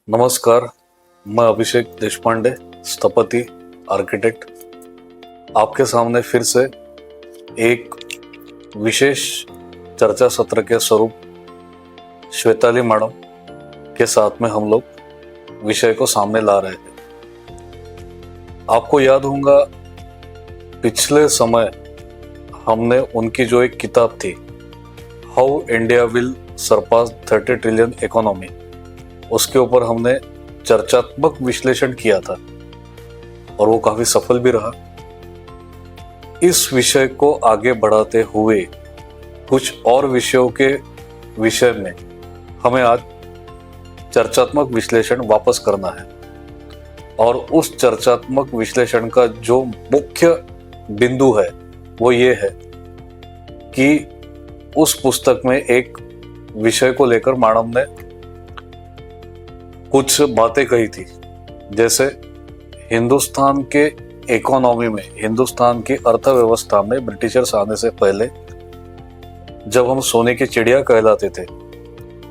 नमस्कार, मैं अभिषेक देशपांडे, स्थपति, आर्किटेक्ट, आपके सामने फिर से एक विशेष चर्चा सत्र के स्वरूप श्वेताली मैडम के साथ में हम लोग विषय को सामने ला रहे हैं। आपको याद होगा पिछले समय हमने उनकी जो एक किताब थी, how India will Sarpass 30 trillion economy, उसके ऊपर हमने चर्चात्मक विश्लेषण किया था और वो काफी सफल भी रहा। इस विषय को आगे बढ़ाते हुए कुछ और विषयों के विषय में हमें आज चर्चात्मक विश्लेषण वापस करना है और उस चर्चात्मक विश्लेषण का जो मुख्य बिंदु है वो ये है कि उस पुस्तक में एक विषय को लेकर मैडम ने कुछ बातें कही थी, जैसे हिंदुस्तान के इकोनॉमी में, हिंदुस्तान की अर्थव्यवस्था में ब्रिटिशर्स आने से पहले जब हम सोने की चिड़िया कहलाते थे,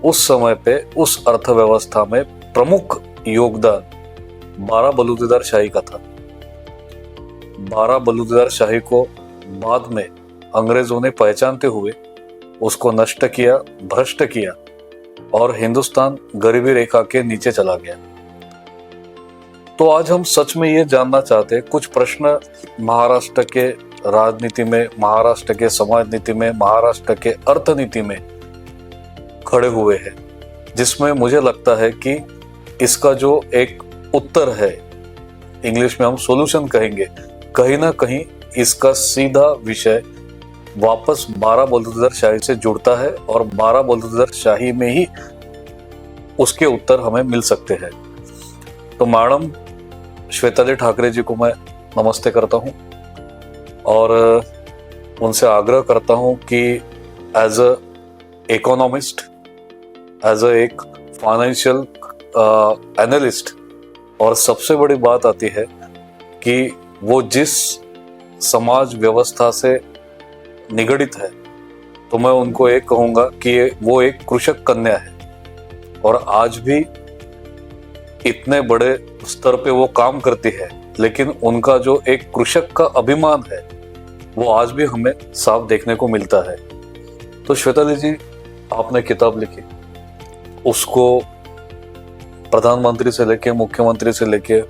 उस समय पे उस अर्थव्यवस्था में प्रमुख योगदान 12 बलूतेदार शाही का था। 12 बलूतेदार शाही को बाद में अंग्रेजों ने पहचानते हुए उसको नष्ट किया, भ्रष्ट किया और हिंदुस्तान गरीबी रेखा के नीचे चला गया। तो आज हम सच में ये जानना चाहते हैं, कुछ प्रश्न महाराष्ट्र के राजनीति में, महाराष्ट्र के समाज नीति में, महाराष्ट्र के अर्थनीति में खड़े हुए हैं, जिसमें मुझे लगता है कि इसका जो एक उत्तर है, इंग्लिश में हम सॉल्यूशन कहेंगे, कहीं ना कहीं इसका सीधा विषय वापस 12 बलूतेदार शाही से जुड़ता है और 12 बलूतेदार शाही में ही उसके उत्तर हमें मिल सकते हैं। तो मैडम श्वेताली ठाकरे जी को मैं नमस्ते करता हूं और उनसे आग्रह करता हूं कि as a economist, as a एक फाइनेंशियल एनालिस्ट, और सबसे बड़ी बात आती है कि वो जिस समाज व्यवस्था से निगड़ित है, तो मैं उनको एक कहूंगा कि वो एक कृषक कन्या है और आज भी इतने बड़े स्तर पे वो काम करती है, लेकिन उनका जो एक कृषक का अभिमान है वो आज भी हमें साफ देखने को मिलता है। तो श्वेताली जी, आपने किताब लिखी, उसको प्रधानमंत्री से लेके, मुख्यमंत्री से लेके,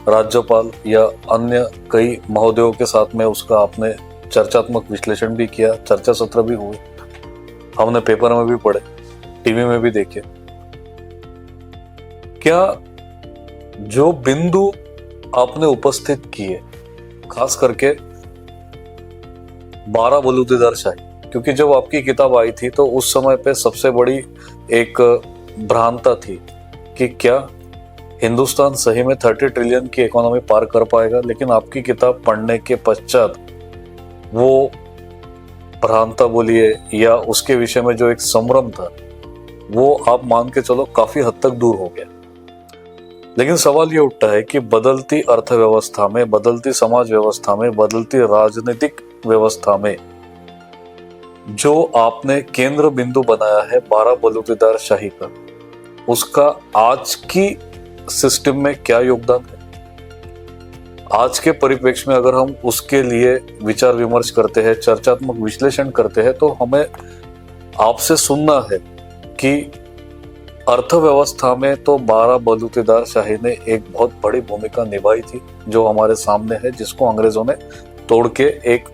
राज्यपाल या अन्य कई महोदयों के साथ में उसका आपने चर्चात्मक विश्लेषण भी किया, चर्चा सत्र भी हुए, हमने पेपर में भी पढ़े, टीवी में भी देखे। क्या जो बिंदु आपने उपस्थित किए, खास करके 12 बलूतेदार शाही, क्योंकि जब आपकी किताब आई थी तो उस समय पे सबसे बड़ी एक भ्रांता थी कि क्या हिंदुस्तान सही में 30 ट्रिलियन की इकोनॉमी पार कर पाएगा, लेकिन आपकी किताब पढ़ने के पश्चात वो भ्रांता बोलिए या उसके विषय में जो एक संभ्रम था, वो आप मान के चलो काफी हद तक दूर हो गया। लेकिन सवाल ये उठता है कि बदलती अर्थव्यवस्था में, बदलती समाज व्यवस्था में, बदलती राजनीतिक व्यवस्था में जो आपने केंद्र बिंदु बनाया है 12 बलूतेदार शाही का, उसका आज की सिस्टम में क्या योगदान है? आज के परिप्रेक्ष्य में अगर हम उसके लिए विचार विमर्श करते हैं, चर्चात्मक विश्लेषण करते हैं, तो हमें आपसे सुनना है कि अर्थव्यवस्था में तो 12 बलूतेदार शाही ने एक बहुत बड़ी भूमिका निभाई थी, जो हमारे सामने है, जिसको अंग्रेजों ने तोड़ के एक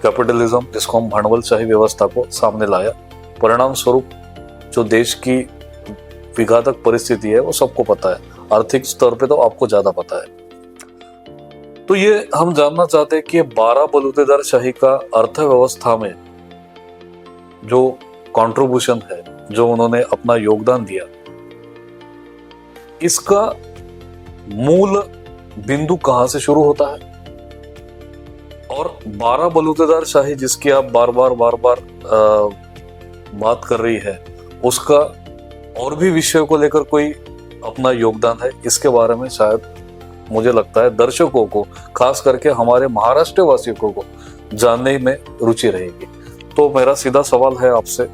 कैपिटलिज्म, जिसको हम भांडवलशाही व्यवस्था को सामने लाया। परिणाम स्वरूप जो देश की विघातक परिस्थिति है वो सबको पता है, आर्थिक स्तर पे तो आपको ज्यादा पता है। तो ये हम जानना चाहते हैं कि 12 बलूतेदार शाही का अर्थव्यवस्था में जो कंट्रीब्यूशन है, जो उन्होंने अपना योगदान दिया, इसका मूल बिंदु कहां से शुरू होता है? और 12 बलूतेदार शाही जिसकी आप बार बार बात कर रही है, उसका और भी विषयों को लेकर कोई अपना योगदान है? इसके बारे में शायद मुझे लगता है दर्शकों को, खास करके हमारे महाराष्ट्र वासियों को जानने में रुचि रहेगी। तो मेरा सीधा सवाल है आपसे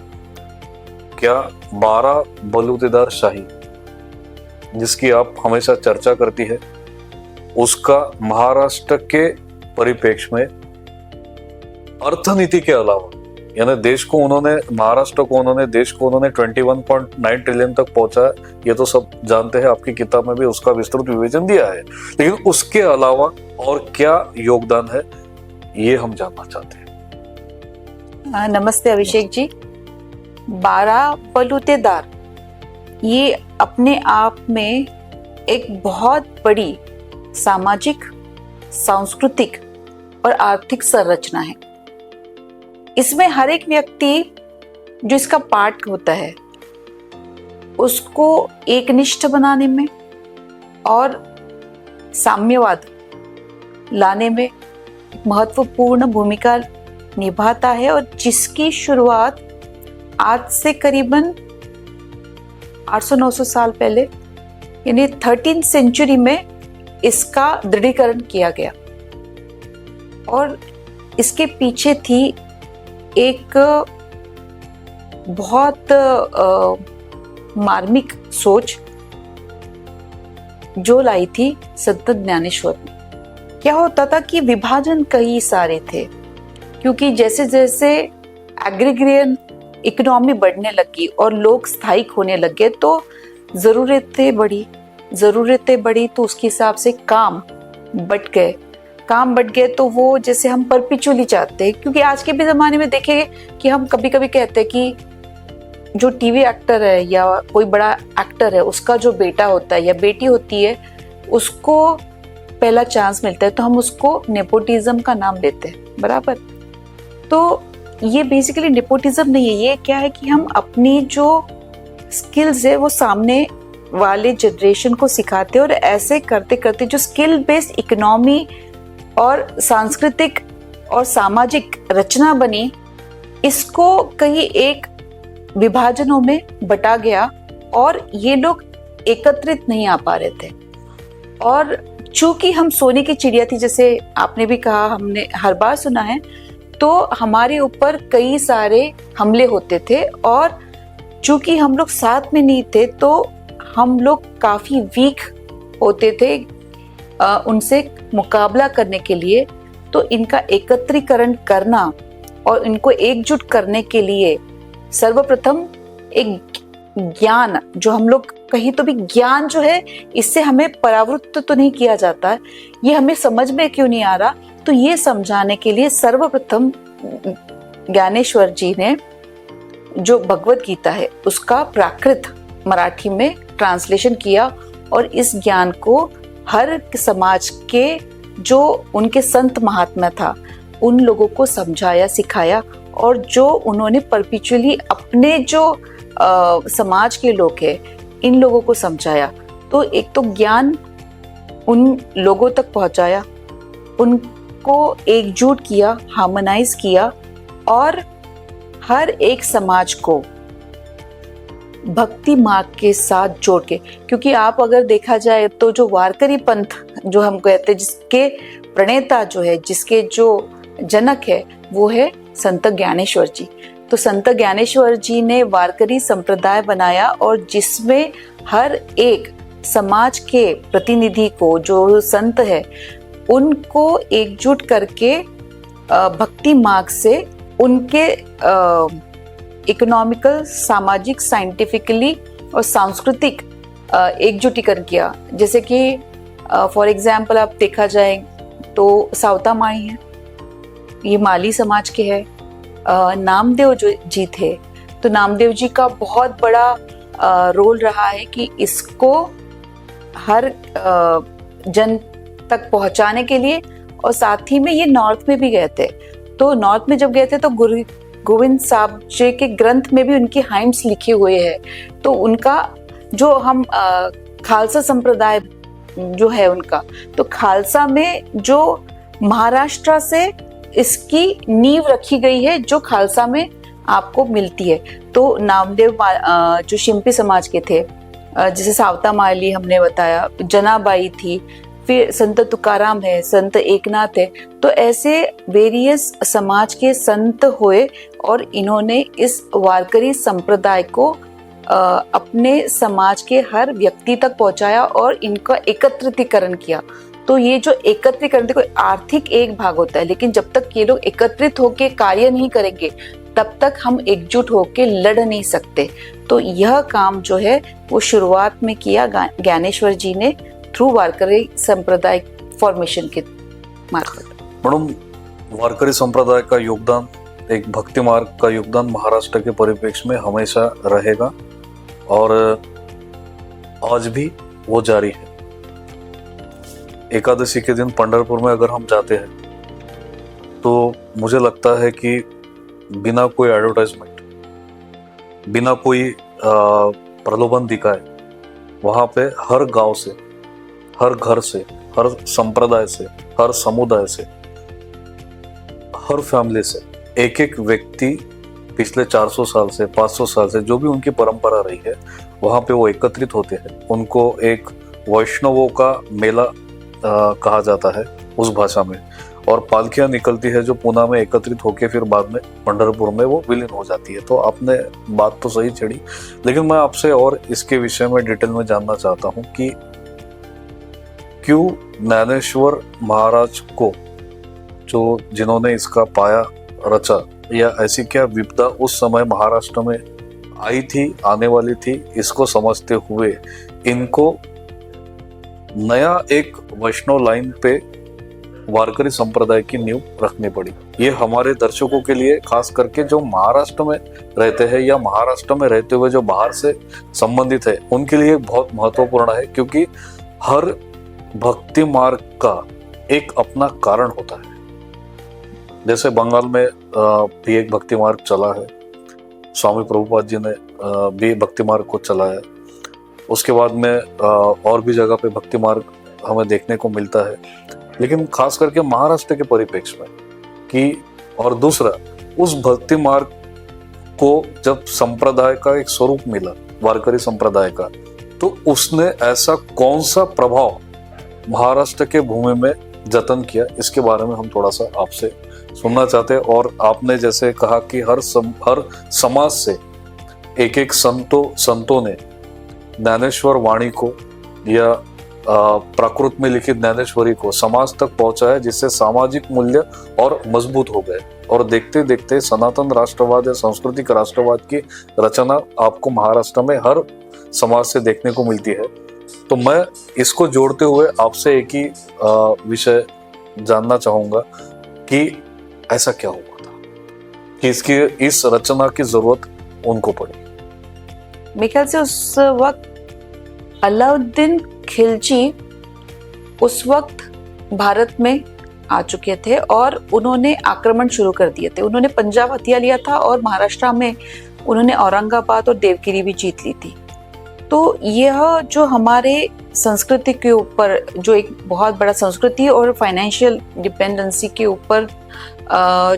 क्या 12 बलूतेदार शाही जिसकी आप हमेशा चर्चा करती है, उसका महाराष्ट्र के परिप्रेक्ष्य में अर्थनीति के अलावा, यानी देश को उन्होंने, महाराष्ट्र को उन्होंने, देश को उन्होंने 21.9 ट्रिलियन तक पहुंचा, ये तो सब जानते हैं, आपकी किताब में भी उसका विस्तृत विवेचन दिया है, लेकिन उसके अलावा और क्या योगदान है ये हम जानना चाहते हैं। नमस्ते अभिषेक जी। 12 बलूतेदार ये अपने आप में एक बहुत बड़ी सामाजिक, सांस्कृतिक और आर्थिक संरचना है। इसमें हर एक व्यक्ति जो इसका पार्ट होता है उसको एकनिष्ठ बनाने में और साम्यवाद लाने में महत्वपूर्ण भूमिका निभाता है, और जिसकी शुरुआत आज से करीबन 800-900 साल पहले यानी 13th सेंचुरी में इसका दृढ़ीकरण किया गया। और इसके पीछे थी एक बहुत मार्मिक सोच जो लाई थी संत ज्ञानेश्वर ने। क्या होता था कि विभाजन कई सारे थे, क्योंकि जैसे जैसे एग्रीग्रियन इकोनॉमी बढ़ने लगी और लोग स्थायिक होने लगे तो ज़रूरतें बढ़ी तो उसके हिसाब से काम बढ़ गए तो वो जैसे हम परपिचुअली चाहते हैं, क्योंकि आज के भी ज़माने में देखें कि हम कभी कभी कहते हैं कि जो टीवी एक्टर है या कोई बड़ा एक्टर है उसका जो बेटा होता है या बेटी होती है उसको पहला चांस मिलता है तो हम उसको नेपोटिज्म का नाम देते हैं, बराबर। तो ये बेसिकली नेपोटिज्म नहीं है, ये क्या है कि हम अपनी जो स्किल्स है वो सामने वाले जनरेशन को सिखाते हैं, और ऐसे करते करते जो स्किल बेस्ड इकोनॉमी और सांस्कृतिक और सामाजिक रचना बनी, इसको कई एक विभाजनों में बटा गया और ये लोग एकत्रित नहीं आ पा रहे थे। और चूंकि हम सोने की चिड़िया थी, जैसे आपने भी कहा, हमने हर बार सुना है, तो हमारे ऊपर कई सारे हमले होते थे, और चूंकि हम लोग साथ में नहीं थे तो हम लोग काफी वीक होते थे उनसे मुकाबला करने के लिए। तो इनका एकत्रीकरण करना और इनको एकजुट करने के लिए सर्वप्रथम एक ज्ञान, जो हम लोग कहीं तो भी ज्ञान जो है इससे हमें परावृत्त तो नहीं किया जाता, ये हमें समझ में क्यों नहीं आ रहा, तो ये समझाने के लिए सर्वप्रथम ज्ञानेश्वर जी ने जो भगवत गीता है उसका प्राकृत मराठी में ट्रांसलेशन किया, और इस ज्ञान को हर समाज के जो उनके संत महात्मा था उन लोगों को समझाया, सिखाया, और जो उन्होंने परपिचुअली अपने जो समाज के लोग हैं इन लोगों को समझाया। तो एक तो ज्ञान उन लोगों तक पहुंचाया, उनको एकजुट किया, हार्मोनाइज किया, और हर एक समाज को भक्ति मार्ग के साथ जोड़ के, क्योंकि आप अगर देखा जाए तो जो वारकरी पंथ जो हम कहते हैं, जिसके प्रणेता जो है, जिसके जो जनक है वो है संत ज्ञानेश्वर जी। तो संत ज्ञानेश्वर जी ने वारकरी संप्रदाय बनाया, और जिसमें हर एक समाज के प्रतिनिधि को, जो संत है, उनको एकजुट करके भक्ति मार्ग से उनके इकोनॉमिकल, सामाजिक, साइंटिफिकली और सांस्कृतिक एकजुटीकरण किया। जैसे कि फॉर एग्जाम्पल आप देखा जाए तो सावता माई है, ये माली समाज के है। नामदेव जो जी थे, तो नामदेव जी का बहुत बड़ा रोल रहा है कि इसको हर जन तक पहुंचाने के लिए, और साथ ही में ये नॉर्थ में भी गए थे। तो नॉर्थ में जब गए थे तो गुरु गोविंद साहब जी के ग्रंथ में भी उनके हाइम्स लिखे हुए हैं। तो उनका जो हम खालसा संप्रदाय जो है उनका, तो खालसा में जो महाराष्ट्र से इसकी नींव रखी गई है जो खालसा में आपको मिलती है। तो नामदेव जो शिंपी समाज के थे, जैसे सावता माली हमने बताया, जनाबाई थी, फिर संत तुकाराम है, संत एकनाथ है। तो ऐसे वेरियस समाज के संत हुए और इन्होंने इस वारकरी संप्रदाय को अपने समाज के हर व्यक्ति तक पहुंचाया और इनका एकत्रीकरण किया। तो ये जो एकत्रीकरण, देखो आर्थिक एक भाग होता है, लेकिन जब तक ये लोग एकत्रित होके कार्य नहीं करेंगे तब तक हम एकजुट होके लड़ नहीं सकते। तो यह काम जो है वो शुरुआत में किया ज्ञानेश्वर जी ने थ्रू वारकरी संप्रदाय फॉर्मेशन के मार्फत। मैडम, वारकरी संप्रदाय का योगदान, एक भक्ति मार्ग का योगदान महाराष्ट्र के परिप्रेक्ष्य में हमेशा रहेगा और आज भी वो जारी है। एकादशी के दिन पंढरपुर में अगर हम जाते हैं तो मुझे लगता है कि बिना कोई एडवर्टाइजमेंट, बिना कोई प्रलोभन दिखाए, वहाँ पे हर गांव से, हर घर से, हर संप्रदाय से, हर समुदाय से, हर फैमिली से एक एक व्यक्ति पिछले 400 साल से, 500 साल से जो भी उनकी परंपरा रही है, वहाँ पे वो एकत्रित होते हैं। उनको एक वैष्णवों का मेला कहा जाता है उस भाषा में, और पालकियां निकलती है जो पुणे में एकत्रित होकर फिर बाद में पंढरपुर में वो विलीन हो जाती है। तो आपने बात तो सही छेड़ी, लेकिन मैं आपसे और इसके विषय में डिटेल में जानना चाहता हूँ कि क्यों ज्ञानेश्वर महाराज को, जो जिन्होंने इसका पाया रचा, या ऐसी क्या विपदा उस समय महाराष्ट्र में आई थी, आने वाली थी, इसको समझते हुए इनको नया एक वैष्णव लाइन पे वारकरी संप्रदाय की नींव रखनी पड़ी। ये हमारे दर्शकों के लिए, खास करके जो महाराष्ट्र में रहते हैं या महाराष्ट्र में रहते हुए जो बाहर से संबंधित है, उनके लिए बहुत महत्वपूर्ण है, क्योंकि हर भक्ति मार्ग का एक अपना कारण होता है। जैसे बंगाल में भी एक भक्ति मार्ग चला है, स्वामी प्रभुपाद जी ने भी भक्ति मार्ग को चलाया। उसके बाद में और भी जगह पे भक्ति मार्ग हमें देखने को मिलता है, लेकिन खास करके महाराष्ट्र के परिप्रेक्ष्य में कि, और दूसरा, उस भक्ति मार्ग को जब संप्रदाय का एक स्वरूप मिला, वारकरी संप्रदाय का, तो उसने ऐसा कौन सा प्रभाव महाराष्ट्र के भूमि में जतन किया, इसके बारे में हम थोड़ा सा आपसे सुनना चाहते हैं। और आपने जैसे कहा कि हर समाज से एक एक संतों ने ज्ञानेश्वर वाणी को या प्राकृत में लिखित ज्ञानेश्वरी को समाज तक पहुंचाया, जिससे सामाजिक मूल्य और मजबूत हो गए। और देखते देखते सनातन राष्ट्रवाद या सांस्कृतिक राष्ट्रवाद की रचना आपको महाराष्ट्र में हर समाज से देखने को मिलती है। तो मैं इसको जोड़ते हुए आपसे एक ही विषय जानना चाहूंगा कि ऐसा क्या हुआ था कि इस रचना की जरूरत उनको पड़ी। मेरे ख्याल से उस वक्त अलाउद्दीन खिलजी उस वक्त भारत में आ चुके थे और उन्होंने आक्रमण शुरू कर दिए थे। उन्होंने पंजाब हथिया लिया था और महाराष्ट्र में उन्होंने औरंगाबाद और देवगिरी भी जीत ली थी। तो यह जो हमारे संस्कृति के ऊपर, जो एक बहुत बड़ा संस्कृति और फाइनेंशियल डिपेंडेंसी के ऊपर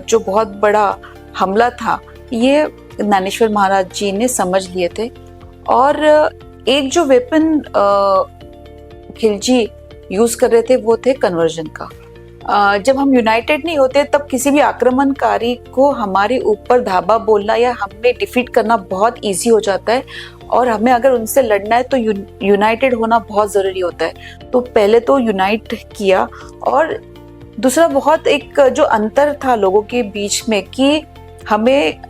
जो बहुत बड़ा हमला था, ये ज्ञानेश्वर महाराज जी ने समझ लिए थे। और एक जो वेपन खिलजी यूज कर रहे थे वो थे कन्वर्जन का। जब हम यूनाइटेड नहीं होते तब किसी भी आक्रमणकारी को हमारे ऊपर धाबा बोलना या हमें डिफीट करना बहुत इजी हो जाता है, और हमें अगर उनसे लड़ना है तो यूनाइटेड होना बहुत ज़रूरी होता है। तो पहले तो यूनाइट किया, और दूसरा बहुत एक जो अंतर था लोगों के बीच में कि हमें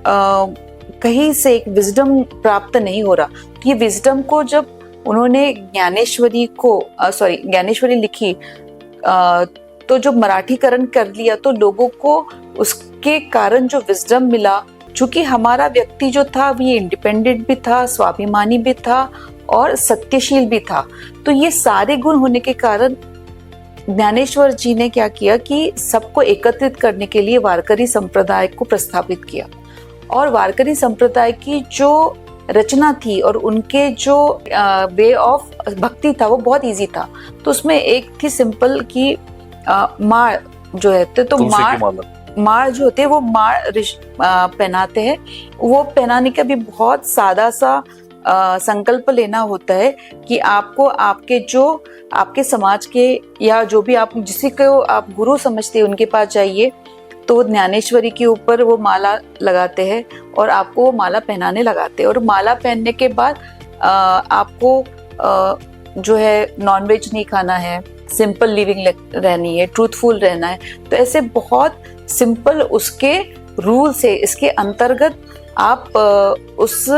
कहीं से एक विजडम प्राप्त नहीं हो रहा। ये विजडम को जब उन्होंने ज्ञानेश्वरी लिखी तो जो मराठीकरण कर लिया, तो लोगों को उसके कारण जो विजडम मिला, चूंकि हमारा व्यक्ति जो था वो इंडिपेंडेंट भी था, स्वाभिमानी भी था और सत्यशील भी था। तो ये सारे गुण होने के कारण ज्ञानेश्वर जी ने क्या किया कि सबको एकत्रित करने के लिए वारकरी संप्रदाय को प्रस्थापित किया। और वारकरी संप्रदाय की जो रचना थी और उनके जो वे ऑफ भक्ति था वो बहुत इजी था। तो उसमें एक थी सिंपल कि माळ जो है, तो माळ जो होते हैं वो माळ पहनाते हैं। वो पहनाने का भी बहुत सादा सा संकल्प लेना होता है कि आपको आपके समाज के या जो भी आप जिसी को आप गुरु समझते हैं उनके पास जाइए, तो ज्ञानेश्वरी के ऊपर वो माला लगाते हैं और आपको वो माला पहनाने लगाते हैं। और माला पहनने के बाद आपको जो है नॉनवेज नहीं खाना है, सिंपल लिविंग रहनी है, ट्रूथफुल रहना है। तो ऐसे बहुत सिंपल उसके रूल्स है, इसके अंतर्गत आप उस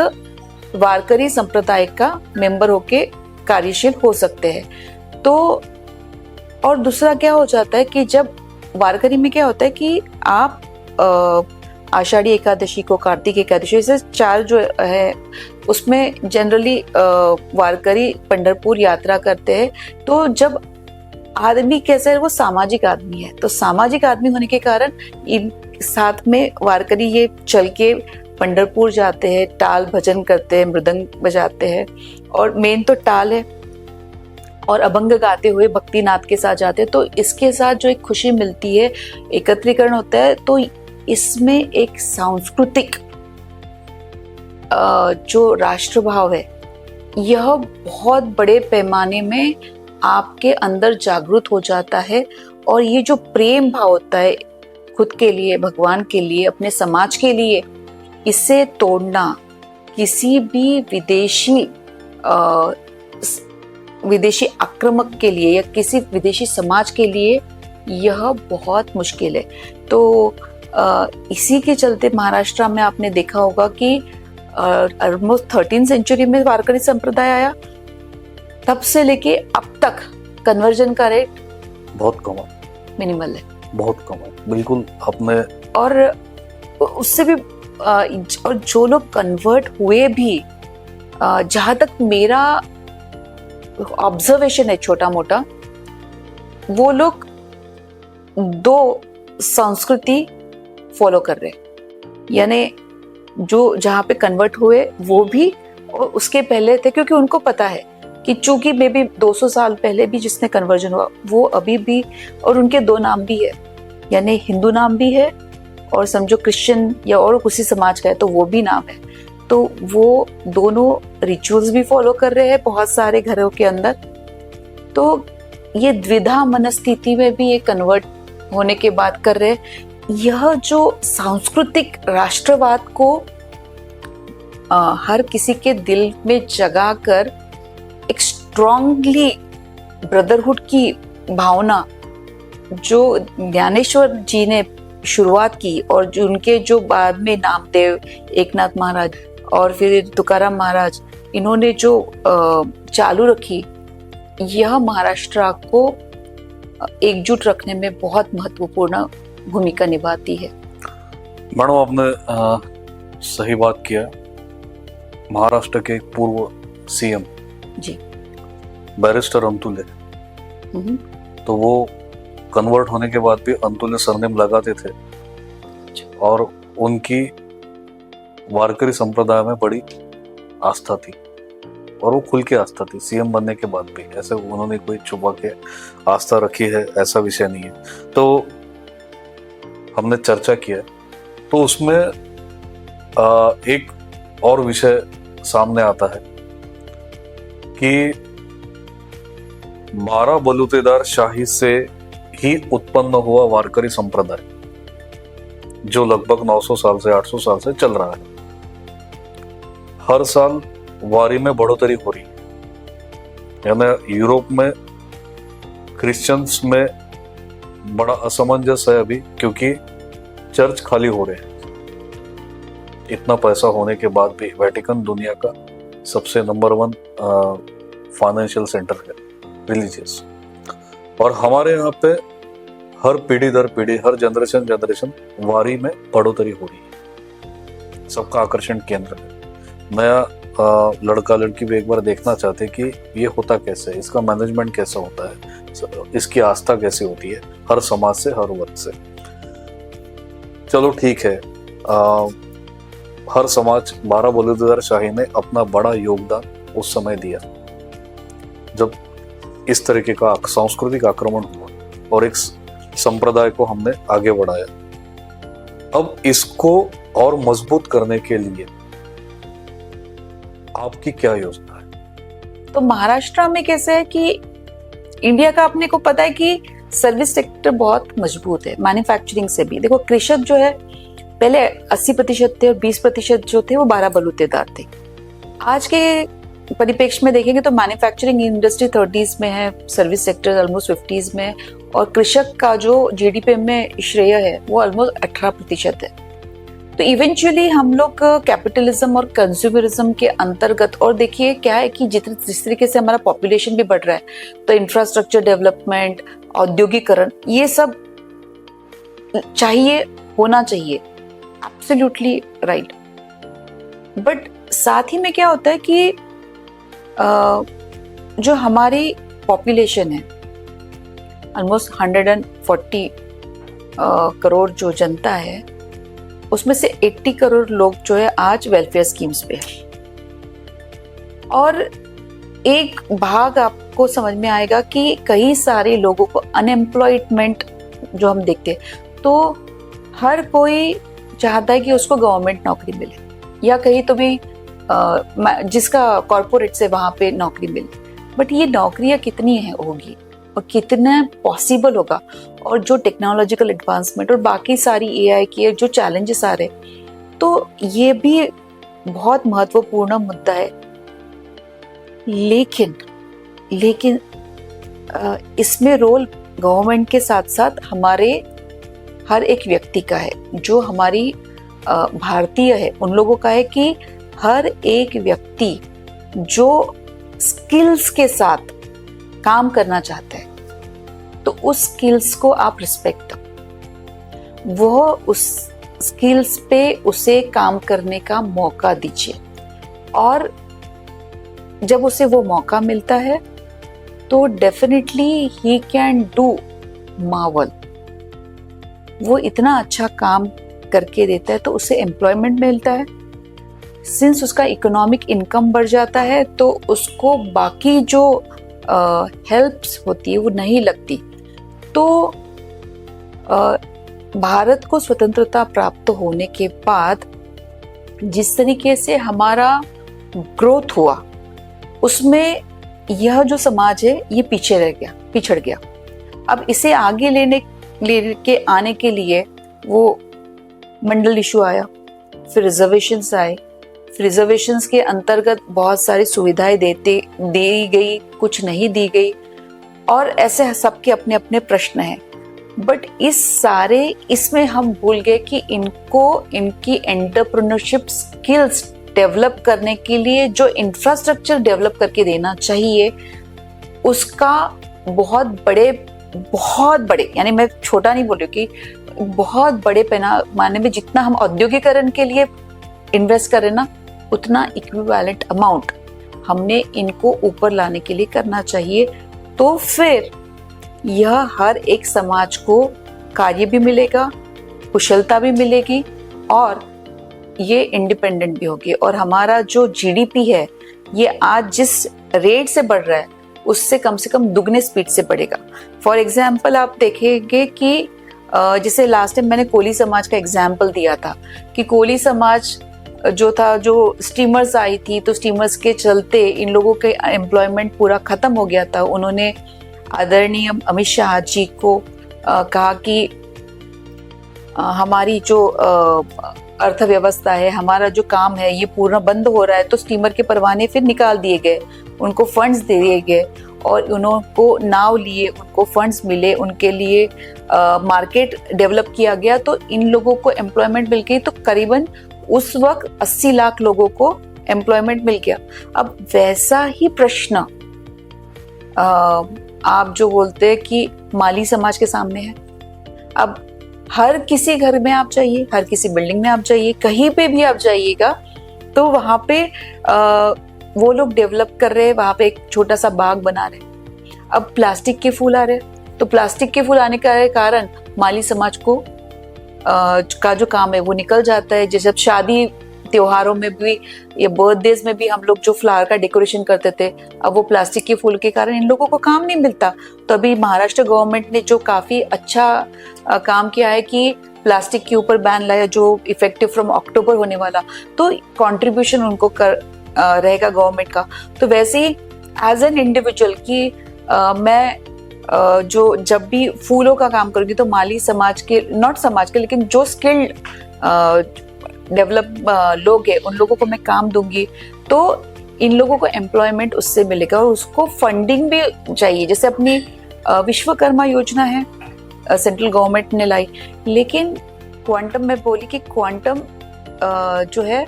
वारकरी संप्रदाय का मेंबर होके कार्यशील हो सकते हैं। तो और दूसरा क्या हो जाता है कि जब वारकरी में क्या होता है कि आप आषाढ़ी एकादशी को, कार्तिक एकादशी, ऐसे 4 जो है उसमें जनरली वारकरी पंढरपुर यात्रा करते हैं। तो जब आदमी कैसे है, वो सामाजिक आदमी है, तो सामाजिक आदमी होने के कारण इन साथ में वारकरी ये चल के पंढरपुर जाते हैं, टाल भजन करते हैं, मृदंग बजाते हैं, और मेन तो टाल है, और अभंग गाते हुए भक्तिनाथ के साथ जाते हैं। तो इसके साथ जो एक खुशी मिलती है, एकत्रीकरण होता है, तो इसमें एक सांस्कृतिक जो राष्ट्रभाव है यह बहुत बड़े पैमाने में आपके अंदर जागृत हो जाता है। और ये जो प्रेम भाव होता है खुद के लिए, भगवान के लिए, अपने समाज के लिए, इसे तोड़ना किसी भी विदेशी आक्रामक के लिए या किसी विदेशी समाज के लिए यह बहुत मुश्किल है। तो इसी के चलते महाराष्ट्र में आपने देखा होगा कि ऑलमोस्ट 13वीं सेंचुरी में वारकरी संप्रदाय आया, तब से लेके अब तक कन्वर्जन का रेट बहुत कम है, मिनिमल है, बहुत कम है, बिल्कुल आपने। और उससे भी और जो लोग कन्वर्ट हुए भी, जहां तक मेरा ऑब्जर्वेशन है छोटा मोटा, वो लोग 2 संस्कृति फॉलो कर रहे हैं। यानी जो जहाँ पे कन्वर्ट हुए वो भी और उसके पहले थे, क्योंकि उनको पता है कि चूंकि मे बी 200 साल पहले भी जिसने कन्वर्जन हुआ वो अभी भी, और उनके 2 नाम भी है, यानी हिंदू नाम भी है और समझो क्रिश्चियन या और किसी समाज का है तो वो भी नाम है। तो वो दोनों रिचुअल्स भी फॉलो कर रहे हैं बहुत सारे घरों के अंदर। तो ये द्विधा मनस्थिति में भी ये कन्वर्ट होने के बाद कर रहे हैं। यह जो सांस्कृतिक राष्ट्रवाद को हर किसी के दिल में जगा कर एक स्ट्रांगली ब्रदरहुड की भावना जो ज्ञानेश्वर जी ने शुरुआत की, और जो उनके जो बाद में नामदेव, एकनाथ महाराज और फिर तुकाराम महाराज, इन्होंने जो चालू रखी, यह महाराष्ट्र को एकजुट रखने में बहुत महत्वपूर्ण भूमिका निभाती है। मैडम आपने सही बात किया। महाराष्ट्र के पूर्व सीएम जी बैरिस्टर अंतुले, तो वो कन्वर्ट होने के बाद भी अंतुले सरनेम लगाते थे, और उनकी वारकरी संप्रदाय में बड़ी आस्था थी, और वो खुल के आस्था थी सीएम बनने के बाद भी। ऐसे उन्होंने कोई छुपा के आस्था रखी है ऐसा विषय नहीं है। तो हमने चर्चा किया, तो उसमें एक और विषय सामने आता है कि 12 बलुतेदार शाही से ही उत्पन्न हुआ वारकरी संप्रदाय, जो लगभग 900 साल से 800 साल से चल रहा है। हर साल वारी में बढ़ोतरी हो रही है। यानी यूरोप में क्रिश्चियंस में बड़ा असमंजस है अभी, क्योंकि चर्च खाली हो रहे हैं। इतना पैसा होने के बाद भी वेटिकन दुनिया का सबसे नंबर 1 फाइनेंशियल सेंटर है रिलीजियस, और हमारे यहाँ पे हर पीढ़ी दर पीढ़ी, हर जनरेशन वारी में बढ़ोतरी हो रही है। सबका आकर्षण केंद्र है। नया लड़का लड़की भी एक बार देखना चाहते कि ये होता कैसे है, इसका मैनेजमेंट कैसा होता है, इसकी आस्था कैसे होती है, हर समाज से, हर वर्ग से। चलो ठीक है, हर समाज 12 बलुतेदार शाही ने अपना बड़ा योगदान उस समय दिया जब इस तरीके का सांस्कृतिक आक्रमण हुआ और एक संप्रदाय को हमने आगे बढ़ाया। अब इसको और मजबूत करने के लिए आपकी क्या योजना है? तो महाराष्ट्र में कैसे है कि इंडिया का अपने को पता है कि सर्विस सेक्टर बहुत मजबूत है, मैन्युफैक्चरिंग से भी। देखो कृषक जो है पहले 80% थे और 20% जो थे वो 12 बलूतेदार थे। आज के परिप्रेक्ष्य में देखेंगे तो मैन्युफैक्चरिंग इंडस्ट्री 30s में है, सर्विस सेक्टर ऑलमोस्ट 50s में है, और कृषक का जो जीडीपी में श्रेय है वो ऑलमोस्ट 18% है। तो इवेंचुअली हम लोग कैपिटलिज्म और कंज्यूमरिज्म के अंतर्गत, और देखिए क्या है कि जिस तरीके से हमारा पॉपुलेशन भी बढ़ रहा है तो इंफ्रास्ट्रक्चर डेवलपमेंट, औद्योगिकरण, ये सब चाहिए, होना चाहिए, एब्सोल्युटली राइट। बट साथ ही में क्या होता है कि जो हमारी पॉपुलेशन है ऑलमोस्ट 140 करोड़ जो जनता है, उसमें से 80 करोड़ लोग जो है आज वेलफेयर स्कीम्स पे है। और एक भाग आपको समझ में आएगा कि कई सारे लोगों को अनएम्प्लॉयमेंट जो हम देखते हैं, तो हर कोई चाहता है कि उसको गवर्नमेंट नौकरी मिले या कहीं तो भी जिसका कॉर्पोरेट से वहां पे नौकरी मिले। बट ये नौकरियां कितनी है होगी और कितना पॉसिबल होगा, और जो टेक्नोलॉजिकल एडवांसमेंट और बाकी सारी एआई के जो चैलेंजेस आ रहे, तो ये भी बहुत महत्वपूर्ण मुद्दा है। लेकिन इसमें रोल गवर्नमेंट के साथ साथ हमारे हर एक व्यक्ति का है, जो हमारी भारतीय है उन लोगों का है कि हर एक व्यक्ति जो स्किल्स के साथ काम करना चाहता है तो उस स्किल्स को आप रिस्पेक्ट दो, वो उस स्किल्स पे उसे काम करने का मौका दीजिए। और जब उसे वो मौका मिलता है तो definitely he can do Marvel. वो इतना अच्छा काम करके देता है तो उसे एम्प्लॉयमेंट मिलता है। सिंस उसका इकोनॉमिक इनकम बढ़ जाता है तो उसको बाकी जो हेल्प्स होती है वो नहीं लगती। तो भारत को स्वतंत्रता प्राप्त होने के बाद जिस तरीके से हमारा ग्रोथ हुआ, उसमें यह जो समाज है ये पिछड़ गया। अब इसे आगे लेके आने के लिए वो मंडल इशू आया, फिर रिजर्वेशंस आए, फिर रिजर्वेशंस के अंतर्गत बहुत सारी सुविधाएं दी गई, कुछ नहीं दी गई, और ऐसे सबके अपने अपने प्रश्न हैं। बट इसमें हम भूल गए कि इनकी एंटरप्रेन्योरशिप स्किल्स डेवलप करने के लिए जो इंफ्रास्ट्रक्चर डेवलप करके देना चाहिए, उसका बहुत बड़े यानी मैं छोटा नहीं बोल रही कि बहुत बड़े पैमाने में जितना हम औद्योगिकरण के लिए इन्वेस्ट करें ना, उतना इक्विवेलेंट अमाउंट हमने इनको ऊपर लाने के लिए करना चाहिए। तो फिर यह हर एक समाज को कार्य भी मिलेगा, कुशलता भी मिलेगी, और ये इंडिपेंडेंट भी होगी। और हमारा जो जीडीपी है ये आज जिस रेट से बढ़ रहा है उससे कम दुगने स्पीड से बढ़ेगा। फॉर एग्जाम्पल आप देखेंगे कि जैसे लास्ट टाइम मैंने कोली समाज का एग्जाम्पल दिया था कि कोली समाज जो था, जो स्टीमर्स आई थी, तो स्टीमर्स के चलते इन लोगों के एम्प्लॉयमेंट पूरा खत्म हो गया था। उन्होंने आदरणीय अमित शाह जी को कहा कि हमारी जो अर्थव्यवस्था है, हमारा जो काम है ये पूरा बंद हो रहा है। तो स्टीमर के परवाने फिर निकाल दिए गए, उनको फंड्स दे दिए गए और उनको नाव लिए, उनको फंड्स मिले, उनके लिए मार्केट डेवलप किया गया, तो इन लोगों को एम्प्लॉयमेंट मिल गई। तो करीबन उस वक्त 80 लाख लोगों को एम्प्लॉयमेंट मिल गया। अब वैसा ही प्रश्न आप जो बोलते हैं कि माली समाज के सामने है। अब हर किसी घर में आप जाइए, हर किसी बिल्डिंग में आप जाइए, कहीं पे भी आप जाइएगा तो वहां पे वो लोग डेवलप कर रहे हैं, वहां पे एक छोटा सा बाग बना रहे हैं। अब प्लास्टिक के फूल आ रहे हैं, तो प्लास्टिक के फूल आने के कारण माली समाज को का जो काम है वो निकल जाता है। जैसे अब शादी त्योहारों में भी या बर्थडेज में भी हम लोग जो फ्लावर का डेकोरेशन करते थे, अब वो प्लास्टिक के फूल के कारण इन लोगों को काम नहीं मिलता। तो अभी महाराष्ट्र गवर्नमेंट ने जो काफी अच्छा काम किया है कि प्लास्टिक के ऊपर बैन लाया, जो इफेक्टिव फ्रॉम अक्टूबर होने वाला, तो कंट्रीब्यूशन उनको रहेगा गवर्नमेंट का। तो वैसे ही एज एन इंडिविजुअल की मैं जो जब भी फूलों का काम करूंगी तो माली समाज के, नॉट समाज के, लेकिन जो स्किल्ड डेवलप लोग हैं उन लोगों को मैं काम दूंगी, तो इन लोगों को एम्प्लॉयमेंट उससे मिलेगा और उसको फंडिंग भी चाहिए। जैसे अपनी विश्वकर्मा योजना है, सेंट्रल गवर्नमेंट ने लाई, लेकिन क्वांटम में बोली कि क्वांटम जो है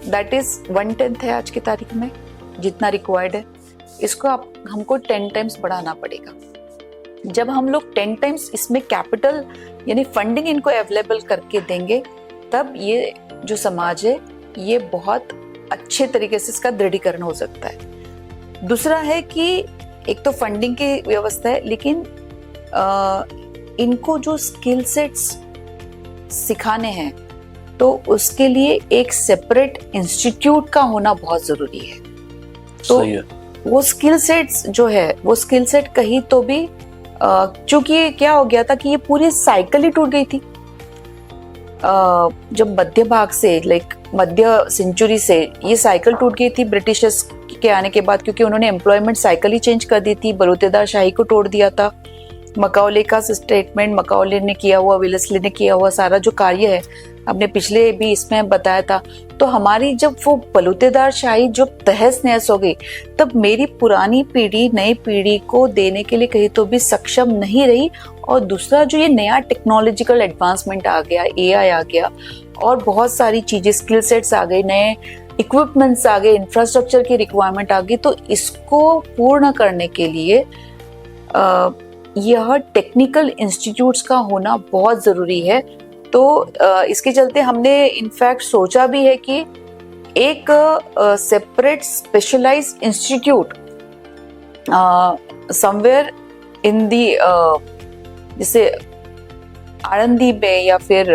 दैट इज 1/10 है आज की तारीख में जितना रिक्वायर्ड है, इसको हमको 10 टाइम्स बढ़ाना पड़ेगा। जब हम लोग 10 टाइम्स इसमें कैपिटल यानी फंडिंग इनको अवेलेबल करके देंगे, तब ये जो समाज है ये बहुत अच्छे तरीके से इसका दृढ़ीकरण हो सकता है। दूसरा है कि एक तो फंडिंग की व्यवस्था है, लेकिन इनको जो स्किल सेट्स सिखाने हैं तो उसके लिए एक सेपरेट इंस्टीट्यूट का होना बहुत जरूरी है। तो सही है। वो स्किल सेट्स जो है, वो स्किल सेट कहीं तो भी चूंकि क्या हो गया था कि ये पूरी साइकिल ही टूट गई थी। जब मध्य भाग से, लाइक मध्य सेंचुरी से ये साइकिल टूट गई थी ब्रिटिशर्स के आने के बाद, क्योंकि उन्होंने एम्प्लॉयमेंट साइकिल ही चेंज कर दी थी, बलूतेदार शाही को तोड़ दिया था। मकाओले का स्टेटमेंट मकाओले ने किया हुआ, विलेस्ली ने किया हुआ सारा जो कार्य है, हमने पिछले भी इसमें बताया था। तो हमारी जब वो बलूतेदार शाही जो तहस नहस हो गई, तब मेरी पुरानी पीढ़ी नई पीढ़ी को देने के लिए कहीं तो भी सक्षम नहीं रही। और दूसरा जो ये नया टेक्नोलॉजिकल एडवांसमेंट आ गया, एआई आ गया और बहुत सारी चीजें, स्किल सेट्स आ गए, नए इक्विपमेंट्स आ गए, इंफ्रास्ट्रक्चर की रिक्वायरमेंट आ गई, तो इसको पूर्ण करने के लिए यह टेक्निकल इंस्टीट्यूट्स का होना बहुत जरूरी है। तो इसके चलते हमने इनफैक्ट सोचा भी है कि एक separate specialised institute somewhere in the, जैसे आळंदी में या फिर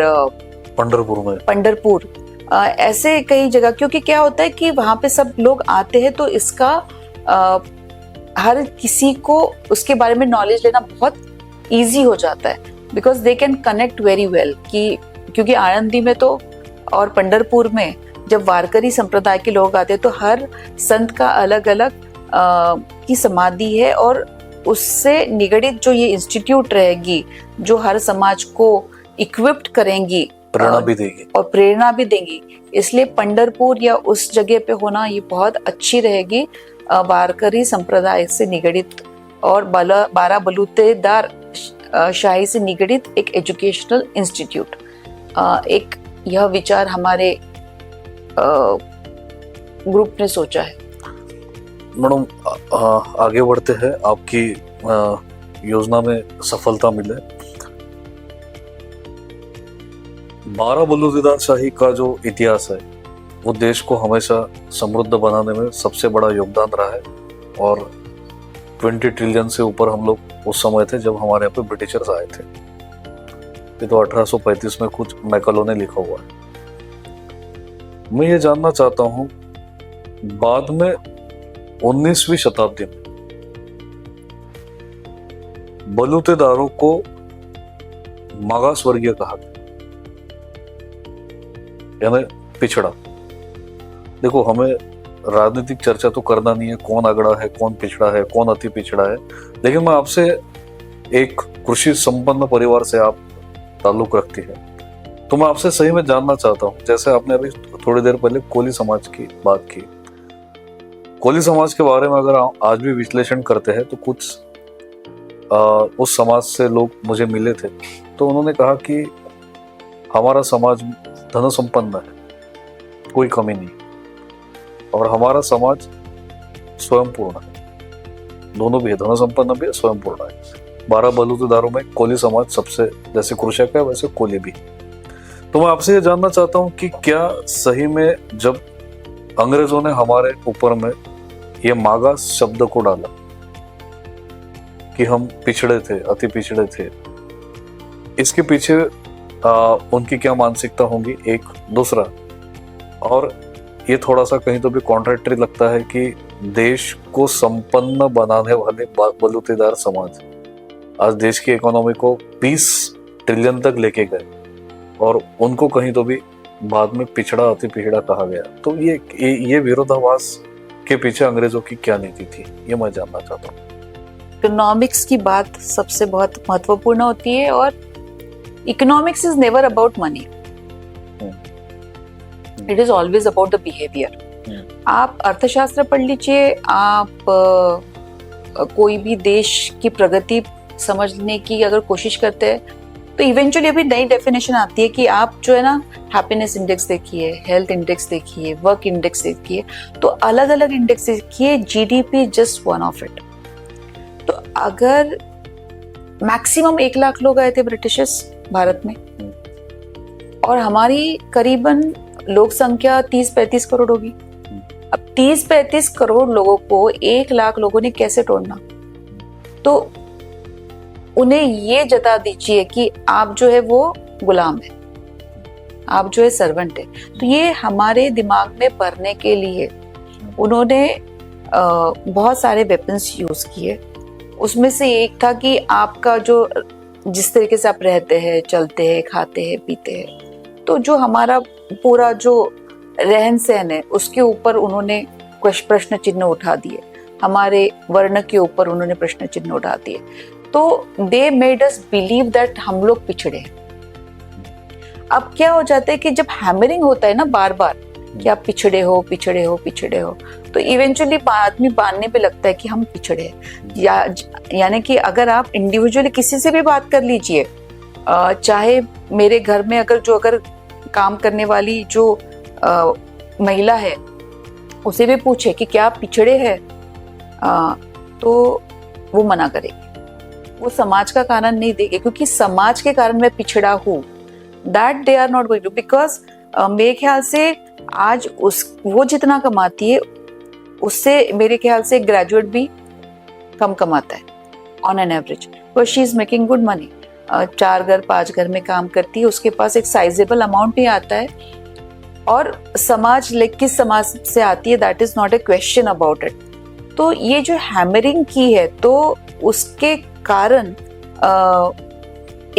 पंढरपुर, ऐसे कई जगह, क्योंकि क्या होता है कि वहां पे सब लोग आते हैं तो इसका हर किसी को उसके बारे में नॉलेज लेना बहुत इजी हो जाता है, because they can connect very well. क्योंकि आळंदी में तो और पंढरपुर में जब वारकरी संप्रदाय के लोग आते हैं तो हर संत का अलग अलग की समाधि है, और उससे निगड़ित जो ये इंस्टीट्यूट रहेगी जो हर समाज को इक्विप्ड करेंगी, प्रेरणा भी देगी और प्रेरणा भी देंगी। इसलिए पंढरपुर या उस जगह पे होना ये बहुत अच्छी रहेगी, वारकरी संप्रदाय से निगड़ित और 12 बलूतेदार शाही से निगड़ित एक एजुकेशनल इंस्टीट्यूट। एक यह विचार हमारे ग्रुप ने सोचा है। मैडम, आगे बढ़ते हैं, आपकी योजना में सफलता मिले। 12 बलूतेदार शाही का जो इतिहास है वो देश को हमेशा समृद्ध बनाने में सबसे बड़ा योगदान रहा है, और 20 ट्रिलियन से ऊपर हम लोग उस समय थे जब हमारे यहाँ पे ब्रिटिशर्स आए थे। ये तो 1835 में कुछ मैकलो ने लिखा हुआ है। मैं ये जानना चाहता हूँ, बाद में 19वीं शताब्दी में बलूतेदारों को मागास वर्गीय कहा गया, यानी पिछड़ा। देखो, हमें राजनीतिक चर्चा तो करना नहीं है, कौन अगड़ा है, कौन पिछड़ा है, कौन अति पिछड़ा है, लेकिन मैं आपसे, एक कृषि संपन्न परिवार से आप ताल्लुक रखती है, तो मैं आपसे सही में जानना चाहता हूँ, जैसे आपने अभी थोड़ी देर पहले कोली समाज की बात की, कोली समाज के बारे में अगर आज भी विश्लेषण करते हैं तो कुछ उस समाज से लोग मुझे मिले थे, तो उन्होंने कहा कि हमारा समाज धन संपन्न है, कोई कमी नहीं, और हमारा समाज स्वयं पूर्ण है। दोनों भी है, धन संपन्न भी है, स्वयं पूर्ण है। 12 बलूतेदारों में कोली समाज सबसे, जैसे कृषक है वैसे कोली भी। तो मैं आपसे ये जानना चाहता हूँ कि क्या सही में जब अंग्रेजों ने हमारे ऊपर में ये मागास शब्द को डाला कि हम पिछड़े थे, अति पिछड़े थे, इसके पीछे उनकी क्या मानसिकता होगी? एक दूसरा, और ये थोड़ा सा कहीं तो भी कॉन्ट्रैक्टरी लगता है कि देश को संपन्न बनाने वाले बलूतेदार समाज आज देश की इकोनॉमी को 20 ट्रिलियन तक लेके गए, और उनको कहीं तो भी बाद में पिछड़ा अति पिछड़ा कहा गया। तो ये विरोधाभास के पीछे अंग्रेजों की क्या नीति थी, ये मैं जानना चाहता हूँ। इकोनॉमिक्स की बात सबसे बहुत महत्वपूर्ण होती है, और economics is never about money, it is always about the behaviour. आप अर्थशास्त्र पढ़ लीजिए, आप कोई भी देश की प्रगति समझने की अगर कोशिश करते हैं तो इवेंचुअली अभी नई डेफिनेशन आती है कि आप जो है ना हैप्पीनेस इंडेक्स देखिए, हेल्थ इंडेक्स देखिए, वर्क इंडेक्स देखिए, तो अलग अलग इंडेक्स देखिए, GDP just one of it. तो अगर मैक्सिमम 1 लाख लोग आए थे ब्रिटिशर्स भारत में, और हमारी करीबन लोक संख्या 30-35 करोड़ होगी। अब 30-35 करोड़ लोगों को 1 लाख लोगों ने कैसे तोड़ना? तो उन्हें ये जता दीजिए कि आप जो है वो गुलाम है, आप जो है सर्वेंट है। तो ये हमारे दिमाग में भरने के लिए उन्होंने बहुत सारे वेपन्स यूज किए। उसमें से एक था कि आपका जो जिस तरीके से आप रहते हैं, चलते हैं, खाते हैं, पीते हैं, तो जो हमारा पूरा जो रहन सहन है उसके ऊपर उन्होंने प्रश्न चिन्ह उठा दिए, हमारे वर्ण के ऊपर उन्होंने प्रश्न चिन्ह उठा दिए। तो they made us believe that हम लोग पिछड़े हैं। अब क्या हो जाता है कि जब हैमरिंग होता है ना बार बार कि आप पिछड़े हो, पिछड़े हो, पिछड़े हो, तो इवेंचुअली आदमी मानने पे लगता है कि हम पिछड़े हैं। यानी कि अगर आप इंडिविजुअली किसी से भी बात कर लीजिए, चाहे मेरे घर में अगर काम करने वाली जो महिला है उसे भी पूछे कि क्या आप पिछड़े हैं, तो वो मना करेगी, वो समाज का कारण नहीं देगी, क्योंकि समाज के कारण मैं पिछड़ा हूँ, that they are not going to, because मेरे ख्याल से आज वो जितना कमाती है उससे मेरे ख्याल से ग्रेजुएट भी कम कमाता है on an average, because she is making good money. 4 घर 5 घर में काम करती है, उसके पास एक साइजेबल अमाउंट भी आता है, और समाज किस समाज से आती है that is not a question about it. तो ये जो हैमरिंग की है, तो उसके कारण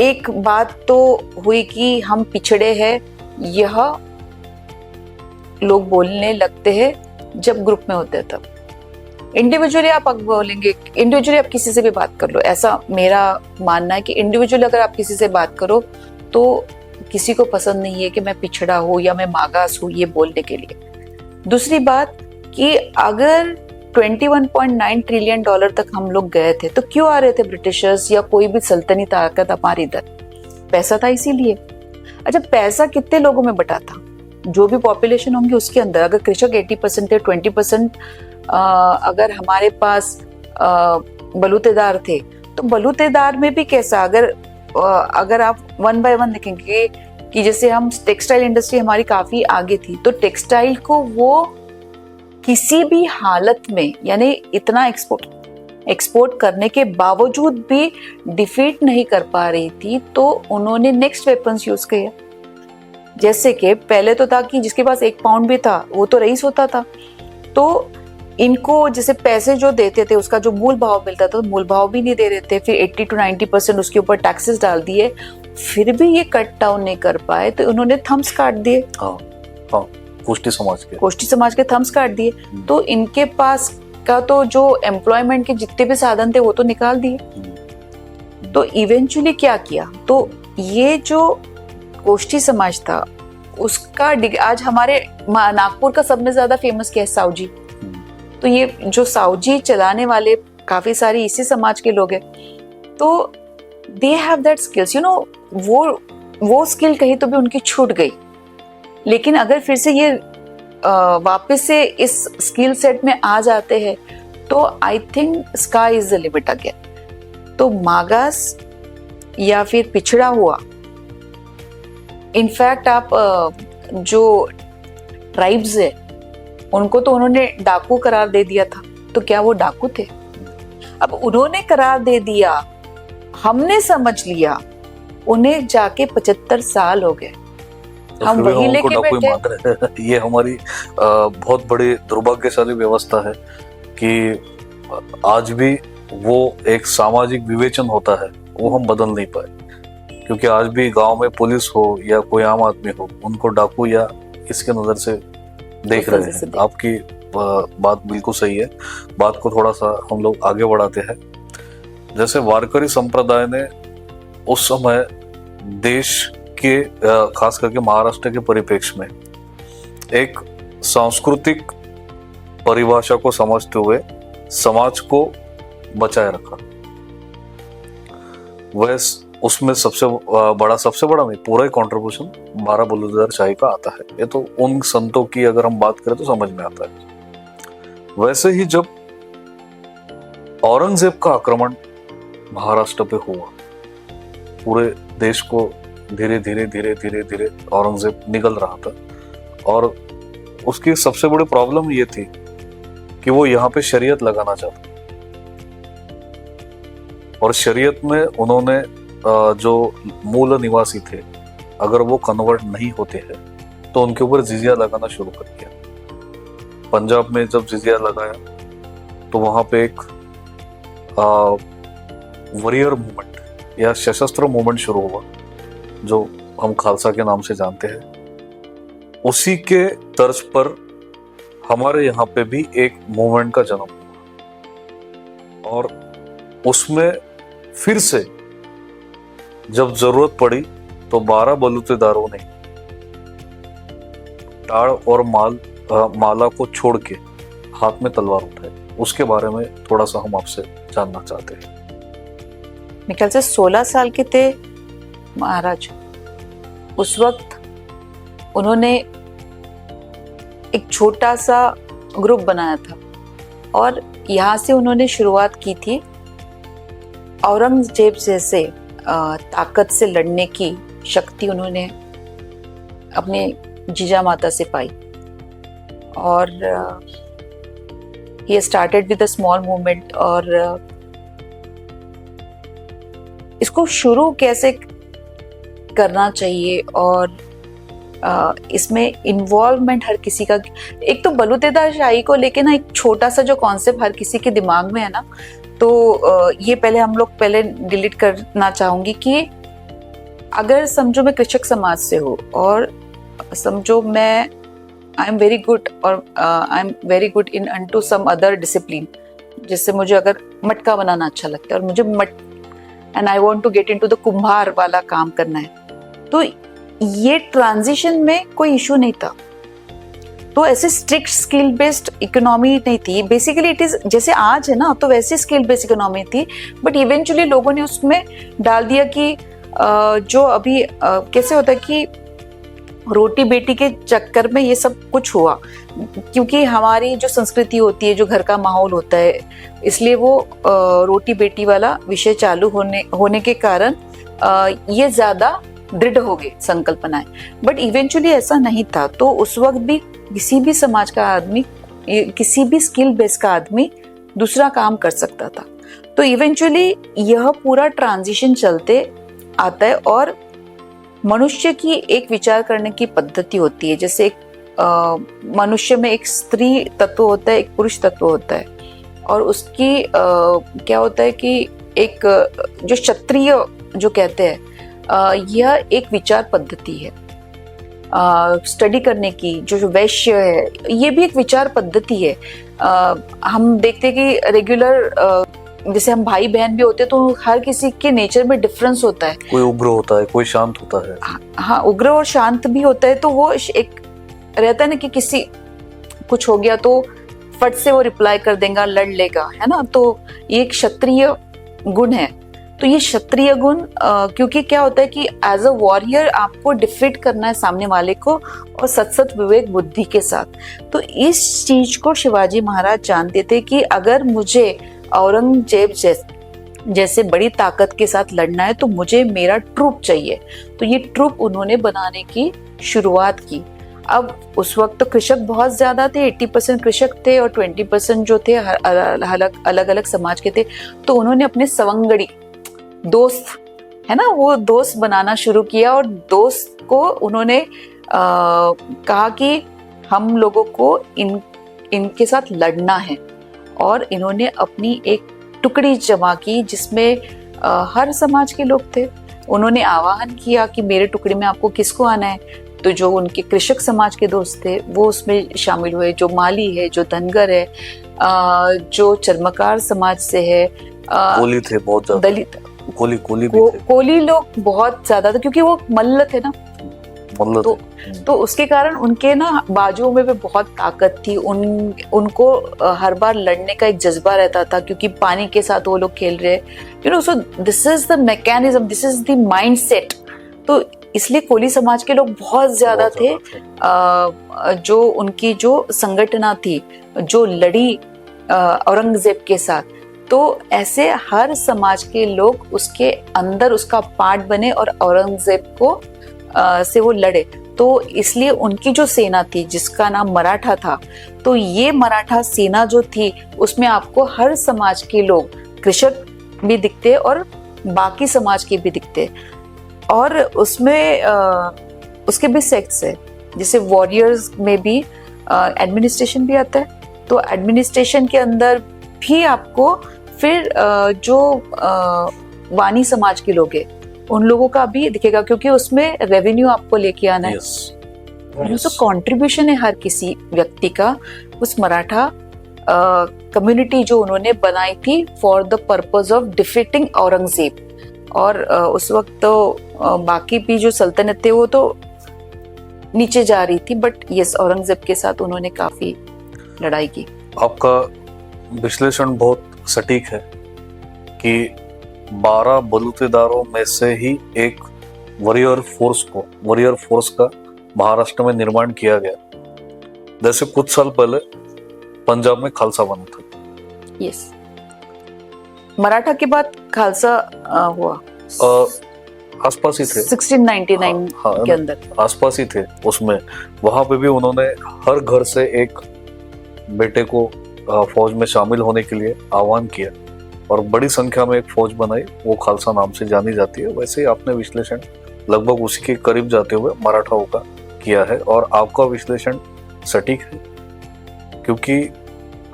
एक बात तो हुई कि हम पिछड़े हैं, यह लोग बोलने लगते हैं जब ग्रुप में होते हैं। तब इंडिविजुअली आप बोलेंगे, इंडिविजुअली आप किसी से भी बात कर लो, ऐसा मेरा मानना है कि इंडिविजुअली अगर आप किसी से बात करो तो किसी को पसंद नहीं है कि मैं पिछड़ा हूँ या मैं मागास हूँ ये बोलने के लिए। दूसरी बात कि अगर 21.9 ट्रिलियन डॉलर तक हम लोग गए थे तो क्यों आ रहे थे ब्रिटिशर्स या कोई भी सल्तनी ताकत हमारे इधर? पैसा था इसीलिए। अच्छा, पैसा कितने लोगों में बटा था? जो भी पॉपुलेशन होंगी उसके अंदर। अगर कृषक 80% थे, 20% अगर हमारे पास बलूतेदार थे, तो बलूतेदार में भी कैसा, अगर आप 1 by 1 देखेंगे कि जैसे हम टेक्सटाइल इंडस्ट्री हमारी काफी आगे थी, तो टेक्सटाइल को वो किसी भी हालत में, यानी इतना एक्सपोर्ट करने के बावजूद भी डिफीट नहीं कर पा रही थी, तो उन्होंने नेक्स्ट वेपन्स यूज किया। जैसे कि पहले तो था कि जिसके पास 1 पाउंड भी था वो तो रईस होता था, तो इनको जैसे पैसे जो देते थे उसका जो मूल भाव मिलता था, तो मूल भाव भी नहीं दे रहे थे। फिर 80 to 90% उसके ऊपर टैक्सेस डाल दिए, फिर भी ये कट डाउन नहीं कर पाए, तो उन्होंने थम्स काट दिए। कोष्टी समाज के थम्स काट दिए। तो इनके पास का तो जो एम्प्लॉयमेंट के जितने भी साधन थे वो तो निकाल दिए। तो इवेंचुअली क्या किया, तो ये जो कोष्टी समाज था उसका आज हमारे नागपुर का सबसे ज्यादा फेमस क्या है? सावजी। तो ये जो सावजी चलाने वाले काफी सारी इसी समाज के लोग हैं। तो they have that skills, you know, वो स्किल कहीं तो भी उनकी छूट गई। लेकिन अगर फिर से ये वापस से इस स्किल सेट में आ जाते हैं तो I think sky is the limit again. तो मागास या फिर पिछड़ा हुआ, इनफैक्ट आप जो ट्राइब्स है उनको तो उन्होंने डाकू करार दे दिया था, तो क्या वो डाकू थे? अब उन्होंने करार दे दिया, हमने समझ लिया, उन्हें जाके 75 साल हो गए, तो हम वही लेके बैठे। ये हमारी बहुत बड़ी दुर्भाग्यशाली व्यवस्था है कि आज भी वो एक सामाजिक विवेचन होता है, वो हम बदल नहीं पाए। क्योंकि आज भी गांव में पुलिस हो या कोई आम आदमी हो, उनको डाकू या इसके नजर से देख रहे हैं। आपकी बात बिल्कुल सही है। बात को थोड़ा सा हम लोग आगे बढ़ाते हैं। जैसे वारकरी संप्रदाय ने उस समय देश के खास करके महाराष्ट्र के परिप्रेक्ष्य में एक सांस्कृतिक परिभाषा को समझते हुए समाज को बचाए रखा। वह उसमें सबसे बड़ा नहीं, पूरा ही कंट्रीब्यूशन 12 बलूचदार शाही का आता है। ये तो उन संतों की अगर हम बात करें तो समझ में आता है। वैसे ही जब औरंगजेब का आक्रमण महाराष्ट्र पे हुआ, पूरे देश को धीरे धीरे औरंगजेब निगल रहा था, और उसकी सबसे बड़ी प्रॉब्लम ये थी कि वो यहाँ पे शरीयत लगाना चाहता, और शरीयत में उन्होंने जो मूल निवासी थे, अगर वो कन्वर्ट नहीं होते हैं तो उनके ऊपर जिजिया लगाना शुरू कर दिया। पंजाब में जब जिजिया लगाया तो वहां पे एक वॉरियर मूवमेंट या सशस्त्र मूवमेंट शुरू हुआ, जो हम खालसा के नाम से जानते हैं। उसी के तर्ज पर हमारे यहाँ पे भी एक मूवमेंट का जन्म हुआ, और उसमें फिर से जब जरूरत पड़ी तो 12 बलूतेदारों ने टाड़ और माला को छोड़ के हाथ में तलवार उठाई। उसके बारे में थोड़ा सा हम आपसे जानना चाहते हैं। मेरे ख्याल से 16 साल के थे महाराज। उस वक्त उन्होंने एक छोटा सा ग्रुप बनाया था, और यहाँ से उन्होंने शुरुआत की थी औरंगजेब जैसे ताकत से लड़ने की शक्ति उन्होंने अपने जीजा माता से पाई। और ये started with a small movement, और इसको शुरू कैसे करना चाहिए और इसमें इन्वॉल्वमेंट हर किसी का। एक तो बलूतेदार शाही को लेके ना एक छोटा सा जो कॉन्सेप्ट हर किसी के दिमाग में है ना, तो ये पहले हम लोग डिलीट करना चाहूंगी कि अगर समझो मैं कृषक समाज से हूँ, और समझो मैं आई एम वेरी गुड, और I am very good in into some other discipline, जिससे मुझे अगर मटका बनाना अच्छा लगता है और मुझे and I want to get into the कुम्हार वाला काम करना है, तो ये ट्रांजिशन में कोई इशू नहीं था। तो ऐसे स्ट्रिक्ट स्किल बेस्ड इकोनॉमी नहीं थी। बेसिकली इट इज जैसे आज है ना, तो वैसे स्किल बेस्ड इकोनॉमी थी, बट इवेंचुअली लोगों ने उसमें डाल दिया कि जो अभी कैसे होता है कि रोटी बेटी के चक्कर में ये सब कुछ हुआ, क्योंकि हमारी जो संस्कृति होती है, जो घर का माहौल होता है, इसलिए वो रोटी बेटी वाला विषय चालू होने के कारण ये ज्यादा दृढ़ हो गए संकल्पनाएं। बट इवेंचुअली ऐसा नहीं था। तो उस वक्त भी किसी भी समाज का आदमी, किसी भी स्किल बेस का आदमी दूसरा काम कर सकता था। तो इवेंचुअली यह पूरा ट्रांजिशन चलते आता है, और मनुष्य की एक विचार करने की पद्धति होती है। जैसे एक मनुष्य में एक स्त्री तत्व होता है, एक पुरुष तत्व होता है, और उसकी क्या होता है कि एक जो क्षत्रिय जो कहते हैं, यह एक विचार पद्धति है। स्टडी करने की जो वैश्य है, ये भी एक विचार पद्धति है। हम देखते हैं कि रेगुलर जैसे हम भाई बहन भी होते हैं, तो हर किसी के नेचर में डिफरेंस होता है। कोई उग्र होता है, कोई शांत होता है। हाँ, उग्र और शांत भी होता है। तो वो एक रहता है ना कि किसी कुछ हो गया तो फट से वो रिप्लाई कर देगा, लड़ लेगा, है ना। तो ये एक क्षत्रिय गुण है। तो ये क्षत्रिय गुण क्योंकि क्या होता है कि एज अ वॉरियर आपको डिफीट करना है सामने वाले को, और सत विवेक बुद्धि के साथ। तो इस चीज को शिवाजी महाराज जानते थे कि अगर मुझे औरंगजेब जैसे बड़ी ताकत के साथ लड़ना है तो मुझे मेरा ट्रूप चाहिए। तो ये ट्रूप उन्होंने बनाने की शुरुआत की। अब उस वक्त तो कृषक बहुत ज्यादा थे, 80% कृषक थे और 20% जो थे अलग अलग समाज के थे। तो उन्होंने अपने सवंगड़ी दोस्त है ना, वो दोस्त बनाना शुरू किया, और दोस्त को उन्होंने कहा कि हम लोगों को इनके साथ लड़ना है। और इन्होंने अपनी एक टुकड़ी जमा की जिसमें हर समाज के लोग थे। उन्होंने आह्वान किया कि मेरे टुकड़े में आपको किसको आना है, तो जो उनके कृषक समाज के दोस्त थे वो उसमें शामिल हुए, जो माली है, जो धनगर है, जो चर्मकार समाज से है, कोली थे बहुत ज्यादा, दलित, कोली भी थे, कोली लोग बहुत ज्यादा थे क्योंकि वो मल्ल थे ना, तो उसके कारण उनके ना बाजुओं में भी बहुत ताकत थी, उनको हर बार लड़ने का एक जज्बा रहता था क्योंकि पानी के साथ वो लोग खेल रहे, you know, so this is the mechanism, this is the mindset. तो इसलिए कोली समाज के लोग बहुत ज्यादा थे, जो उनकी जो संगठना थी, जो लड़ी औरंगजेब के साथ, तो ऐसे हर समाज के लोग उसके अंदर उसका पार्ट बने और औरंगजेब को से वो लड़े। तो इसलिए उनकी जो सेना थी जिसका नाम मराठा था, तो ये मराठा सेना जो थी उसमें आपको हर समाज के लोग, कृषक भी दिखते और बाकी समाज के भी दिखते, और उसमें उसके भी सेक्ट्स है, जैसे वॉरियर्स में भी एडमिनिस्ट्रेशन भी आता है, तो एडमिनिस्ट्रेशन के अंदर भी आपको फिर जो वानी समाज के लोग हैं उन लोगों का भी दिखेगा क्योंकि उसमें रेवेन्यू आपको लेके आना है। तो कंट्रीब्यूशन है हर किसी व्यक्ति का उस मराठा कम्युनिटी जो उन्होंने बनाई थी for the purpose of defeating Aurangzeb. और उस वक्त तो बाकी भी जो सल्तनत थे वो तो नीचे जा रही थी, बट यस, औरंगजेब के साथ उन्होंने काफी लड़ाई की। आपका विश्लेषण बहुत सटीक है कि 12 बलूतेदारों में से ही एक वॉरियर फोर्स का महाराष्ट्र में निर्माण किया गया। जैसे कुछ साल पहले पंजाब में खालसा बना था। यस, मराठा के बाद खालसा हुआ, आसपास ही थे 1699 के अंदर, आसपास ही थे उसमें। वहां पे भी उन्होंने हर घर से एक बेटे को फौज में शामिल होने के लिए आह्वान किया और बड़ी संख्या में एक फौज बनाई, वो खालसा नाम से जानी जाती है। वैसे ही आपने विश्लेषण लगभग उसी के करीब जाते हुए मराठाओं का किया है और आपका विश्लेषण सटीक है क्योंकि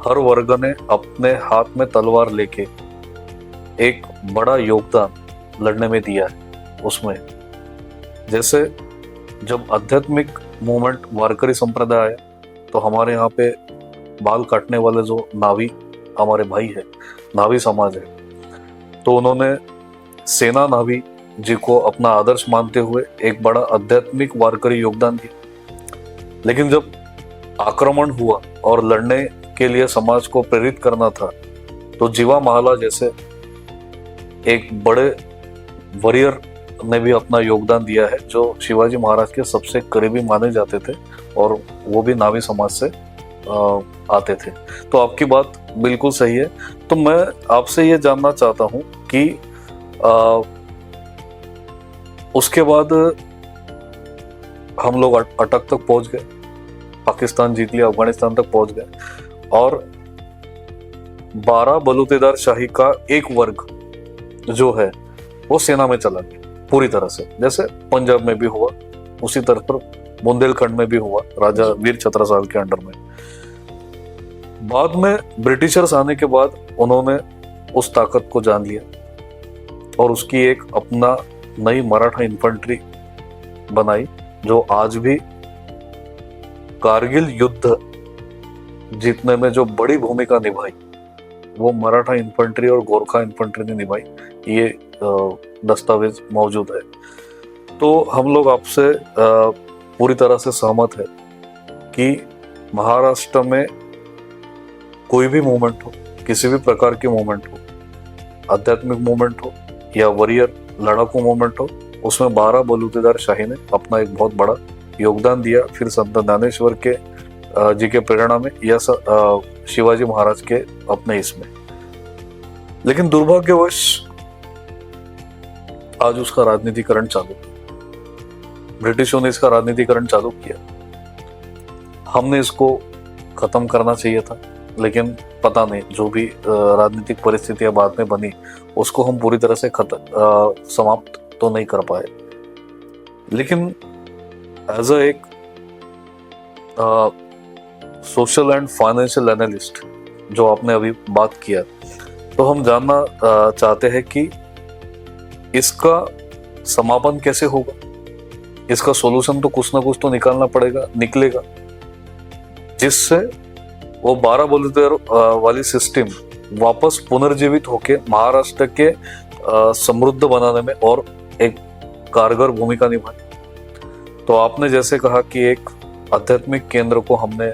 हर वर्ग ने अपने हाथ में तलवार लेके एक बड़ा योगदान लड़ने में दिया है उसमें। जैसे जब आध्यात्मिक मूवमेंट वारकरी संप्रदाय आया तो हमारे यहाँ पे बाल काटने वाले जो नावी हमारे भाई है, नावी समाज है, तो उन्होंने सेना नावी जी को अपना आदर्श मानते हुए एक बड़ा आध्यात्मिक वारकरी योगदान दिया। लेकिन जब आक्रमण हुआ और लड़ने के लिए समाज को प्रेरित करना था तो जीवा महला जैसे एक बड़े वॉरियर ने भी अपना योगदान दिया है जो शिवाजी महाराज के सबसे करीबी माने जाते थे और वो भी नावी समाज से आते थे। तो आपकी बात बिल्कुल सही है। तो मैं आपसे ये जानना चाहता हूँ कि उसके बाद हम लोग अटक तक पहुंच गए, पाकिस्तान जीत लिया, अफगानिस्तान तक पहुंच गए और 12 बलूतेदार शाही का एक वर्ग जो है वो सेना में चला गया पूरी तरह से। जैसे पंजाब में भी हुआ उसी तरह पर बुंदेलखंड में भी हुआ राजा वीर छत्रसाल के अंडर में। बाद में ब्रिटिशर्स आने के बाद उन्होंने उस ताकत को जान लिया और उसकी एक अपना नई मराठा इन्फेंट्री बनाई जो आज भी कारगिल युद्ध जीतने में जो बड़ी भूमिका निभाई वो मराठा इन्फेंट्री और गोरखा इन्फेंट्री ने निभाई। ये दस्तावेज मौजूद है। तो हम लोग आपसे पूरी तरह से सहमत है कि महाराष्ट्र में कोई भी मूवमेंट हो, किसी भी प्रकार की मूवमेंट हो, आध्यात्मिक मूवमेंट हो या वॉरियर लड़ाकू मूवमेंट हो, उसमें 12 बलूतेदार शाही ने अपना एक बहुत बड़ा योगदान दिया। फिर संत ज्ञानेश्वर के जी के प्रेरणा में या शिवाजी महाराज के अपने इसमें। लेकिन दुर्भाग्यवश आज उसका राजनीतिकरण चालू, ब्रिटिशों ने इसका राजनीतिकरण चालू किया। हमने इसको खत्म करना चाहिए था, लेकिन पता नहीं जो भी राजनीतिक परिस्थितियां बाद में बनी उसको हम पूरी तरह से समाप्त तो नहीं कर पाए। लेकिन एज अ एक सोशल एंड फाइनेंशियल एनालिस्ट जो आपने अभी बात किया, तो हम जानना चाहते हैं कि इसका समापन कैसे होगा, इसका सॉल्यूशन तो कुछ ना कुछ तो निकालना पड़ेगा, निकलेगा, जिससे वो 12 बलुतेदार वाली सिस्टम वापस पुनर्जीवित होके महाराष्ट्र के समृद्ध बनाने में और एक कारगर भूमिका निभाए। तो आपने जैसे कहा कि एक आध्यात्मिक केंद्र को हमने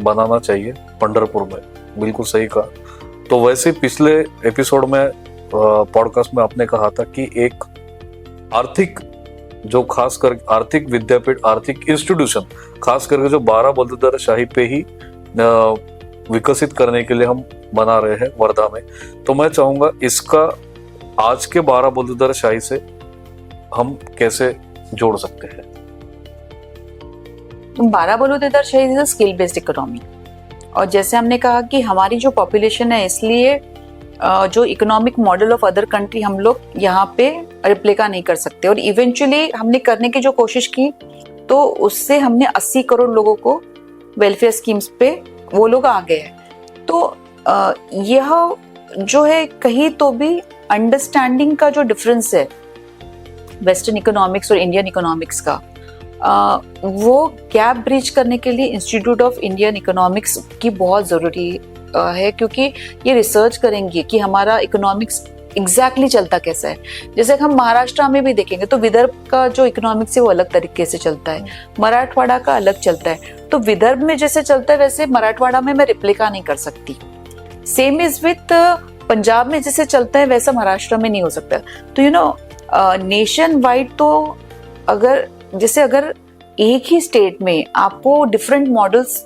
बनाना चाहिए पंढरपुर में, बिल्कुल सही कहा। तो वैसे पिछले एपिसोड में पॉडकास्ट में आपने कहा था कि एक आर्थिक जो खास कर आर्थिक विद्यापीठ, आर्थिक इंस्टीट्यूशन खास करके जो 12 बलुतेदार शाही पे ही विकसित करने के लिए हम बना रहे हैं वर्धा में। तो मैं चाहूंगा इसका आज के 12 बलुतेदार शाही से हम कैसे जोड़ सकते हैं। 12 बलुतेदार शाही is a skill based economy, और जैसे हमने कहा कि हमारी जो पॉपुलेशन है, इसलिए जो economic model of other country हम लोग यहाँ पे रिप्लिका नहीं कर सकते। और इवेंचुअली हमने करने की जो कोशिश की तो उससे हमने 80 करोड़ लोगों को वेलफेयर स्कीम्स पे वो लोग आ गए हैं। तो यह जो है कहीं तो भी अंडरस्टैंडिंग का जो डिफरेंस है वेस्टर्न इकोनॉमिक्स और इंडियन इकोनॉमिक्स का, वो गैप ब्रिज करने के लिए इंस्टीट्यूट ऑफ इंडियन इकोनॉमिक्स की बहुत ज़रूरी है, क्योंकि ये रिसर्च करेंगे कि हमारा इकोनॉमिक्स एग्जैक्टली चलता कैसा है। जैसे हम महाराष्ट्र में भी देखेंगे तो विदर्भ का जो इकोनॉमिक्स है वो अलग तरीके से चलता है, मराठवाड़ा का अलग चलता है। तो विदर्भ में जैसे चलता है वैसे मराठवाड़ा में मैं रिप्लिका नहीं कर सकती। सेम इज विथ पंजाब में जैसे चलता है वैसा महाराष्ट्र में नहीं हो सकता। तो नेशन वाइड तो अगर एक ही स्टेट में आपको डिफरेंट मॉडल्स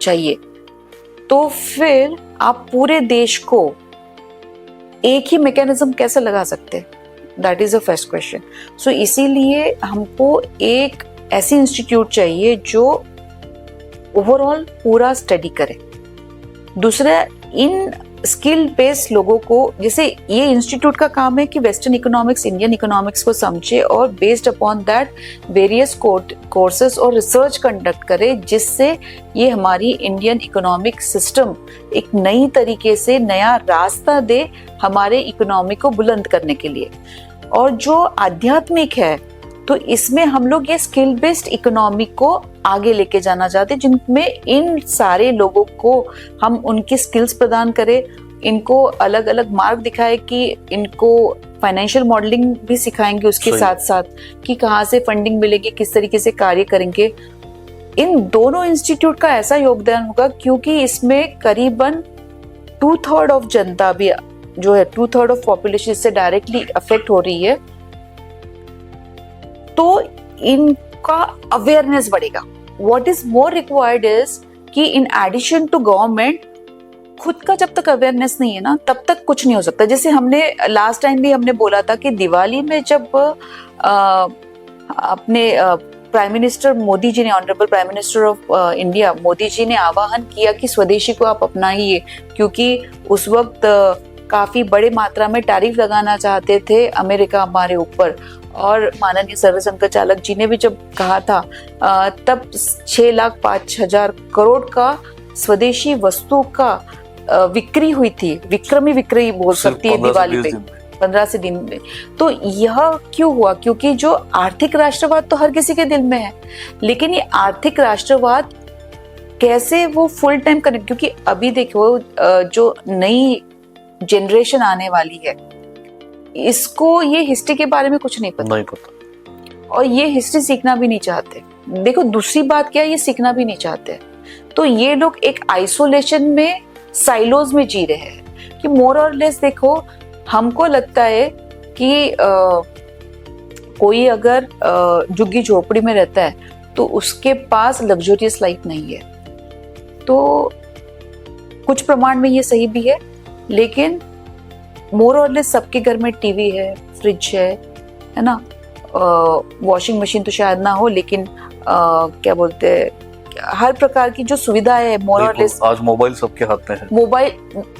चाहिए तो फिर आप पूरे देश को एक ही मैकेनिज्म कैसे लगा सकते हैं? That is a first question. So इसीलिए हमको एक ऐसी इंस्टीट्यूट चाहिए जो ओवरऑल पूरा स्टडी करे। दूसरा, इन स्किल बेस्ड लोगों को, जैसे ये इंस्टीट्यूट का काम है कि वेस्टर्न इकोनॉमिक्स, इंडियन इकोनॉमिक्स को समझे और based upon that various courses और रिसर्च कंडक्ट करे, जिससे ये हमारी इंडियन इकोनॉमिक सिस्टम एक नई तरीके से नया रास्ता दे हमारे इकोनॉमी को बुलंद करने के लिए। और जो आध्यात्मिक है तो इसमें हम लोग ये स्किल बेस्ड इकोनॉमी को आगे लेके जाना चाहते हैं, जिनमें इन सारे लोगों को हम उनकी स्किल्स प्रदान करें, इनको अलग अलग मार्ग दिखाए, कि इनको फाइनेंशियल मॉडलिंग भी सिखाएंगे उसके साथ साथ कि कहाँ से फंडिंग मिलेगी, किस तरीके से कार्य करेंगे। इन दोनों इंस्टीट्यूट का ऐसा योगदान होगा क्योंकि इसमें करीबन 2/3 ऑफ जनता भी जो है, 2/3 ऑफ पॉपुलेशन इससे डायरेक्टली अफेक्ट हो रही है। तो इनका अवेयरनेस बढ़ेगा। What is more required is कि इन एडिशन टू गवर्नमेंट, खुद का जब तक अवेयरनेस नहीं है ना तब तक कुछ नहीं हो सकता। जैसे हमने लास्ट टाइम भी हमने बोला था कि दिवाली में जब अपने प्राइम मिनिस्टर मोदी जी ने, honourable prime minister of India Modi ji ने आह्वान किया कि स्वदेशी को आप अपनाइए, क्योंकि उस वक्त काफी बड़े मात्रा में टैरिफ लगाना चाहते थे अमेरिका हमारे ऊपर। और माननीय सर्वसंघ चालक जी ने भी जब कहा था तब 6,05,000 करोड़ का स्वदेशी वस्तु का विक्री हुई थी। विक्रमी बिक्री बोल सकती है दिवाली पे 15 से दिन में। तो यह क्यों हुआ? क्योंकि जो आर्थिक राष्ट्रवाद तो हर किसी के दिल में है, लेकिन ये आर्थिक राष्ट्रवाद कैसे वो फुल टाइम कनेक्ट, क्योंकि अभी देखो जो नई जनरेशन आने वाली है इसको ये हिस्ट्री के बारे में कुछ नहीं पता और ये हिस्ट्री सीखना भी नहीं चाहते। देखो दूसरी बात क्या है, ये सीखना भी नहीं चाहते। तो ये लोग एक आइसोलेशन में, साइलोज में जी रहे हैं कि मोर और लेस। देखो हमको लगता है कि कोई अगर झुग्गी झोपड़ी में रहता है तो उसके पास लग्जरियस लाइफ नहीं है। तो कुछ प्रमाण में ये सही भी है, लेकिन मोर और लेस सबके घर में टीवी है, फ्रिज है ना, वॉशिंग मशीन तो शायद ना हो, लेकिन क्या बोलते हैं, हर प्रकार की जो सुविधा है मोर और लेस। आज मोबाइल सबके हाथ में है। मोबाइल,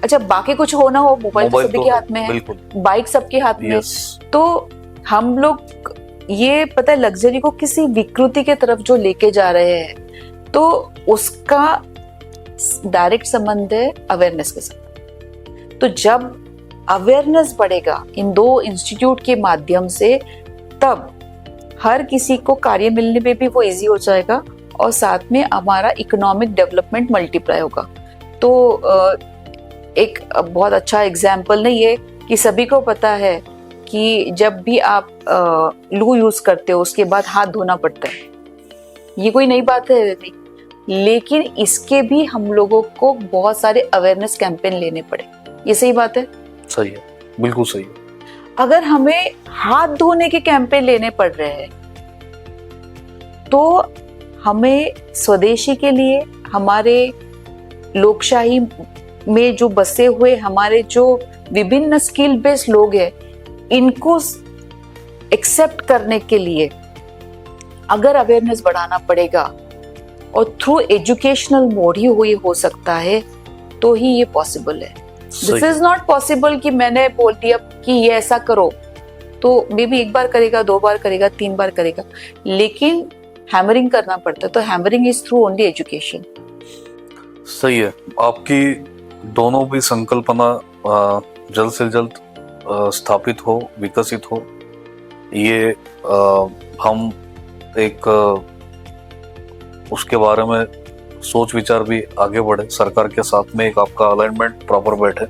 अच्छा बाकी कुछ हो ना हो, मोबाइल तो सबके हाथ में है, बाइक सबके हाथ में। तो हम लोग ये पता है लग्जरी को किसी विकृति के तरफ जो लेके जा रहे हैं, तो उसका डायरेक्ट संबंध है अवेयरनेस के साथ। तो जब अवेयरनेस बढ़ेगा इन दो इंस्टीट्यूट के माध्यम से, तब हर किसी को कार्य मिलने में भी वो इजी हो जाएगा और साथ में हमारा इकोनॉमिक डेवलपमेंट मल्टीप्लाई होगा। तो एक बहुत अच्छा एग्जाम्पल नहीं है कि सभी को पता है कि जब भी आप लू यूज करते हो उसके बाद हाथ धोना पड़ता है, ये कोई नई बात है नहीं, लेकिन इसके भी हम लोगों को बहुत सारे अवेयरनेस कैंपेन लेने पड़े। ये सही बात है? सही है, बिल्कुल सही है। अगर हमें हाथ धोने के कैंपेन लेने पड़ रहे हैं तो हमें स्वदेशी के लिए, हमारे लोकशाही में जो बसे हुए हमारे जो विभिन्न स्किल बेस्ड लोग हैं, इनको एक्सेप्ट करने के लिए अगर अवेयरनेस बढ़ाना पड़ेगा और थ्रू एजुकेशनल मोड ही हुई हो सकता है, तो ही ये पॉसिबल है। दिस इज नॉट पॉसिबल कि मैंने बोल दिया कि ये ऐसा करो, तो मे बी एक बार करेगा, 2 बार करेगा, 3 बार करेगा, लेकिन हैमरिंग करना पड़ता है। तो hammering is through only education. सही है, आपकी दोनों भी संकल्पना जल्द से जल्द स्थापित हो, विकसित हो, ये हम एक उसके बारे में सोच विचार भी आगे बढ़े, सरकार के साथ में एक आपका अलाइनमेंट प्रॉपर बैठे।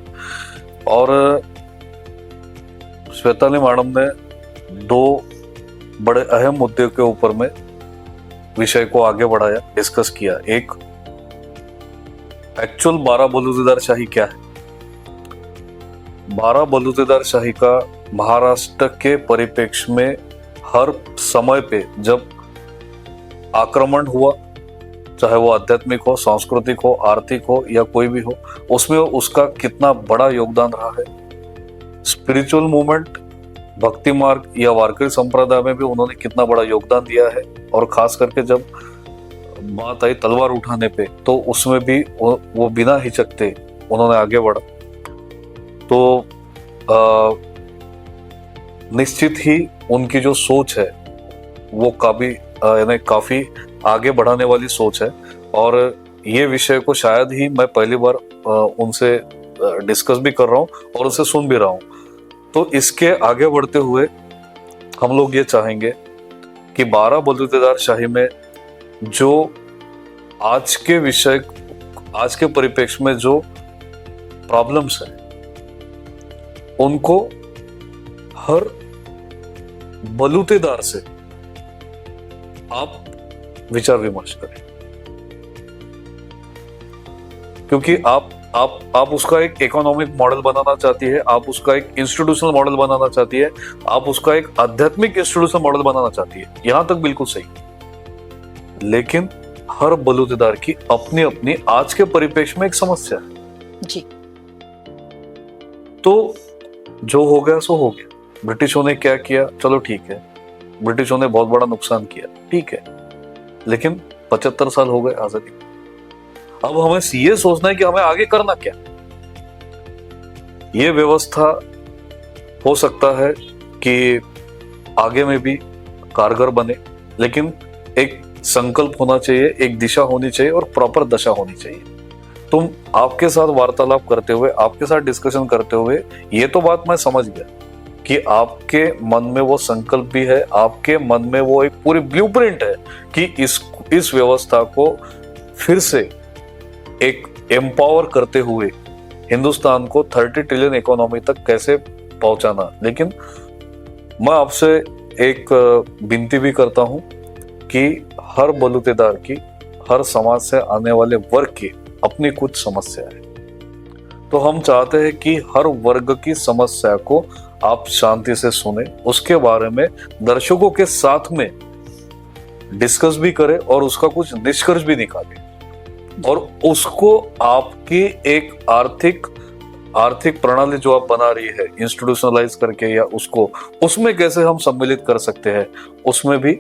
और श्वेताली मैडम ने 2 बड़े अहम मुद्दे के ऊपर में विषय को आगे बढ़ाया, डिस्कस किया। एक, एक्चुअल 12 बलूतेदार शाही क्या है। 12 बलूतेदार शाही का महाराष्ट्र के परिप्रेक्ष्य में हर समय पे जब आक्रमण हुआ, चाहे वो आध्यात्मिक हो, सांस्कृतिक हो, आर्थिक हो या कोई भी हो, उसमें उसका कितना बड़ा योगदान रहा है। स्पिरिचुअल मूवमेंट, भक्ति मार्ग या वारकरी संप्रदाय में भी उन्होंने कितना बड़ा योगदान दिया है। और खास करके जब बात आई तलवार उठाने पे, तो उसमें भी वो बिना हिचकते उन्होंने आगे बढ़ा। तो निश्चित ही उनकी जो सोच है वो काफी आगे बढ़ाने वाली सोच है। और ये विषय को शायद ही मैं पहली बार उनसे डिस्कस भी कर रहा हूँ और उनसे सुन भी रहा हूँ। तो इसके आगे बढ़ते हुए हम लोग ये चाहेंगे कि 12 बलूतेदार शाही में जो आज के परिप्रेक्ष्य में जो प्रॉब्लम्स हैं, उनको हर बलूतेदार से आप विचार विमर्श करें, क्योंकि आप उसका एक इकोनॉमिक मॉडल बनाना चाहती है, आप उसका एक इंस्टीट्यूशनल मॉडल बनाना चाहती है, आप उसका एक आध्यात्मिक इंस्टीट्यूशनल मॉडल बनाना चाहती है। यहां तक बिल्कुल सही, लेकिन हर बलूतेदार की अपनी अपनी आज के परिप्रेक्ष्य में एक समस्या है जी। तो जो हो गया सो हो गया। ब्रिटिशों ने क्या किया, चलो ठीक है, ब्रिटिशों ने बहुत बड़ा नुकसान किया, ठीक है, लेकिन 75 साल हो गए आजादी। अब हमें ये सोचना है कि हमें आगे करना क्या। ये व्यवस्था हो सकता है कि आगे में भी कारगर बने, लेकिन एक संकल्प होना चाहिए, एक दिशा होनी चाहिए और प्रॉपर दशा होनी चाहिए। तुम आपके साथ वार्तालाप करते हुए, आपके साथ डिस्कशन करते हुए ये तो बात मैं समझ गया कि आपके मन में वो संकल्प भी है, आपके मन में वो एक पूरी ब्लूप्रिंट है कि इस व्यवस्था को फिर से एक एम्पावर करते हुए हिंदुस्तान को 30 ट्रिलियन इकोनॉमी तक कैसे पहुंचाना। लेकिन मैं आपसे एक विनती भी करता हूं कि हर बलूतेदार की, हर समाज से आने वाले वर्ग की अपनी कुछ समस्या है। तो हम चाहते हैं कि हर वर्ग की समस्या को आप शांति से सुने, उसके बारे में दर्शकों के साथ में डिस्कस भी करें और उसका कुछ निष्कर्ष भी निकालें, और उसको आपकी एक आर्थिक प्रणाली जो आप बना रही है इंस्टीट्यूशनलाइज करके, या उसमें कैसे हम सम्मिलित कर सकते हैं, उसमें भी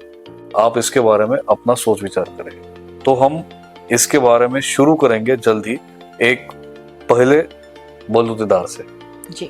आप इसके बारे में अपना सोच विचार करें। तो हम इसके बारे में शुरू करेंगे जल्द ही, एक पहले बलूतेदार से। जी।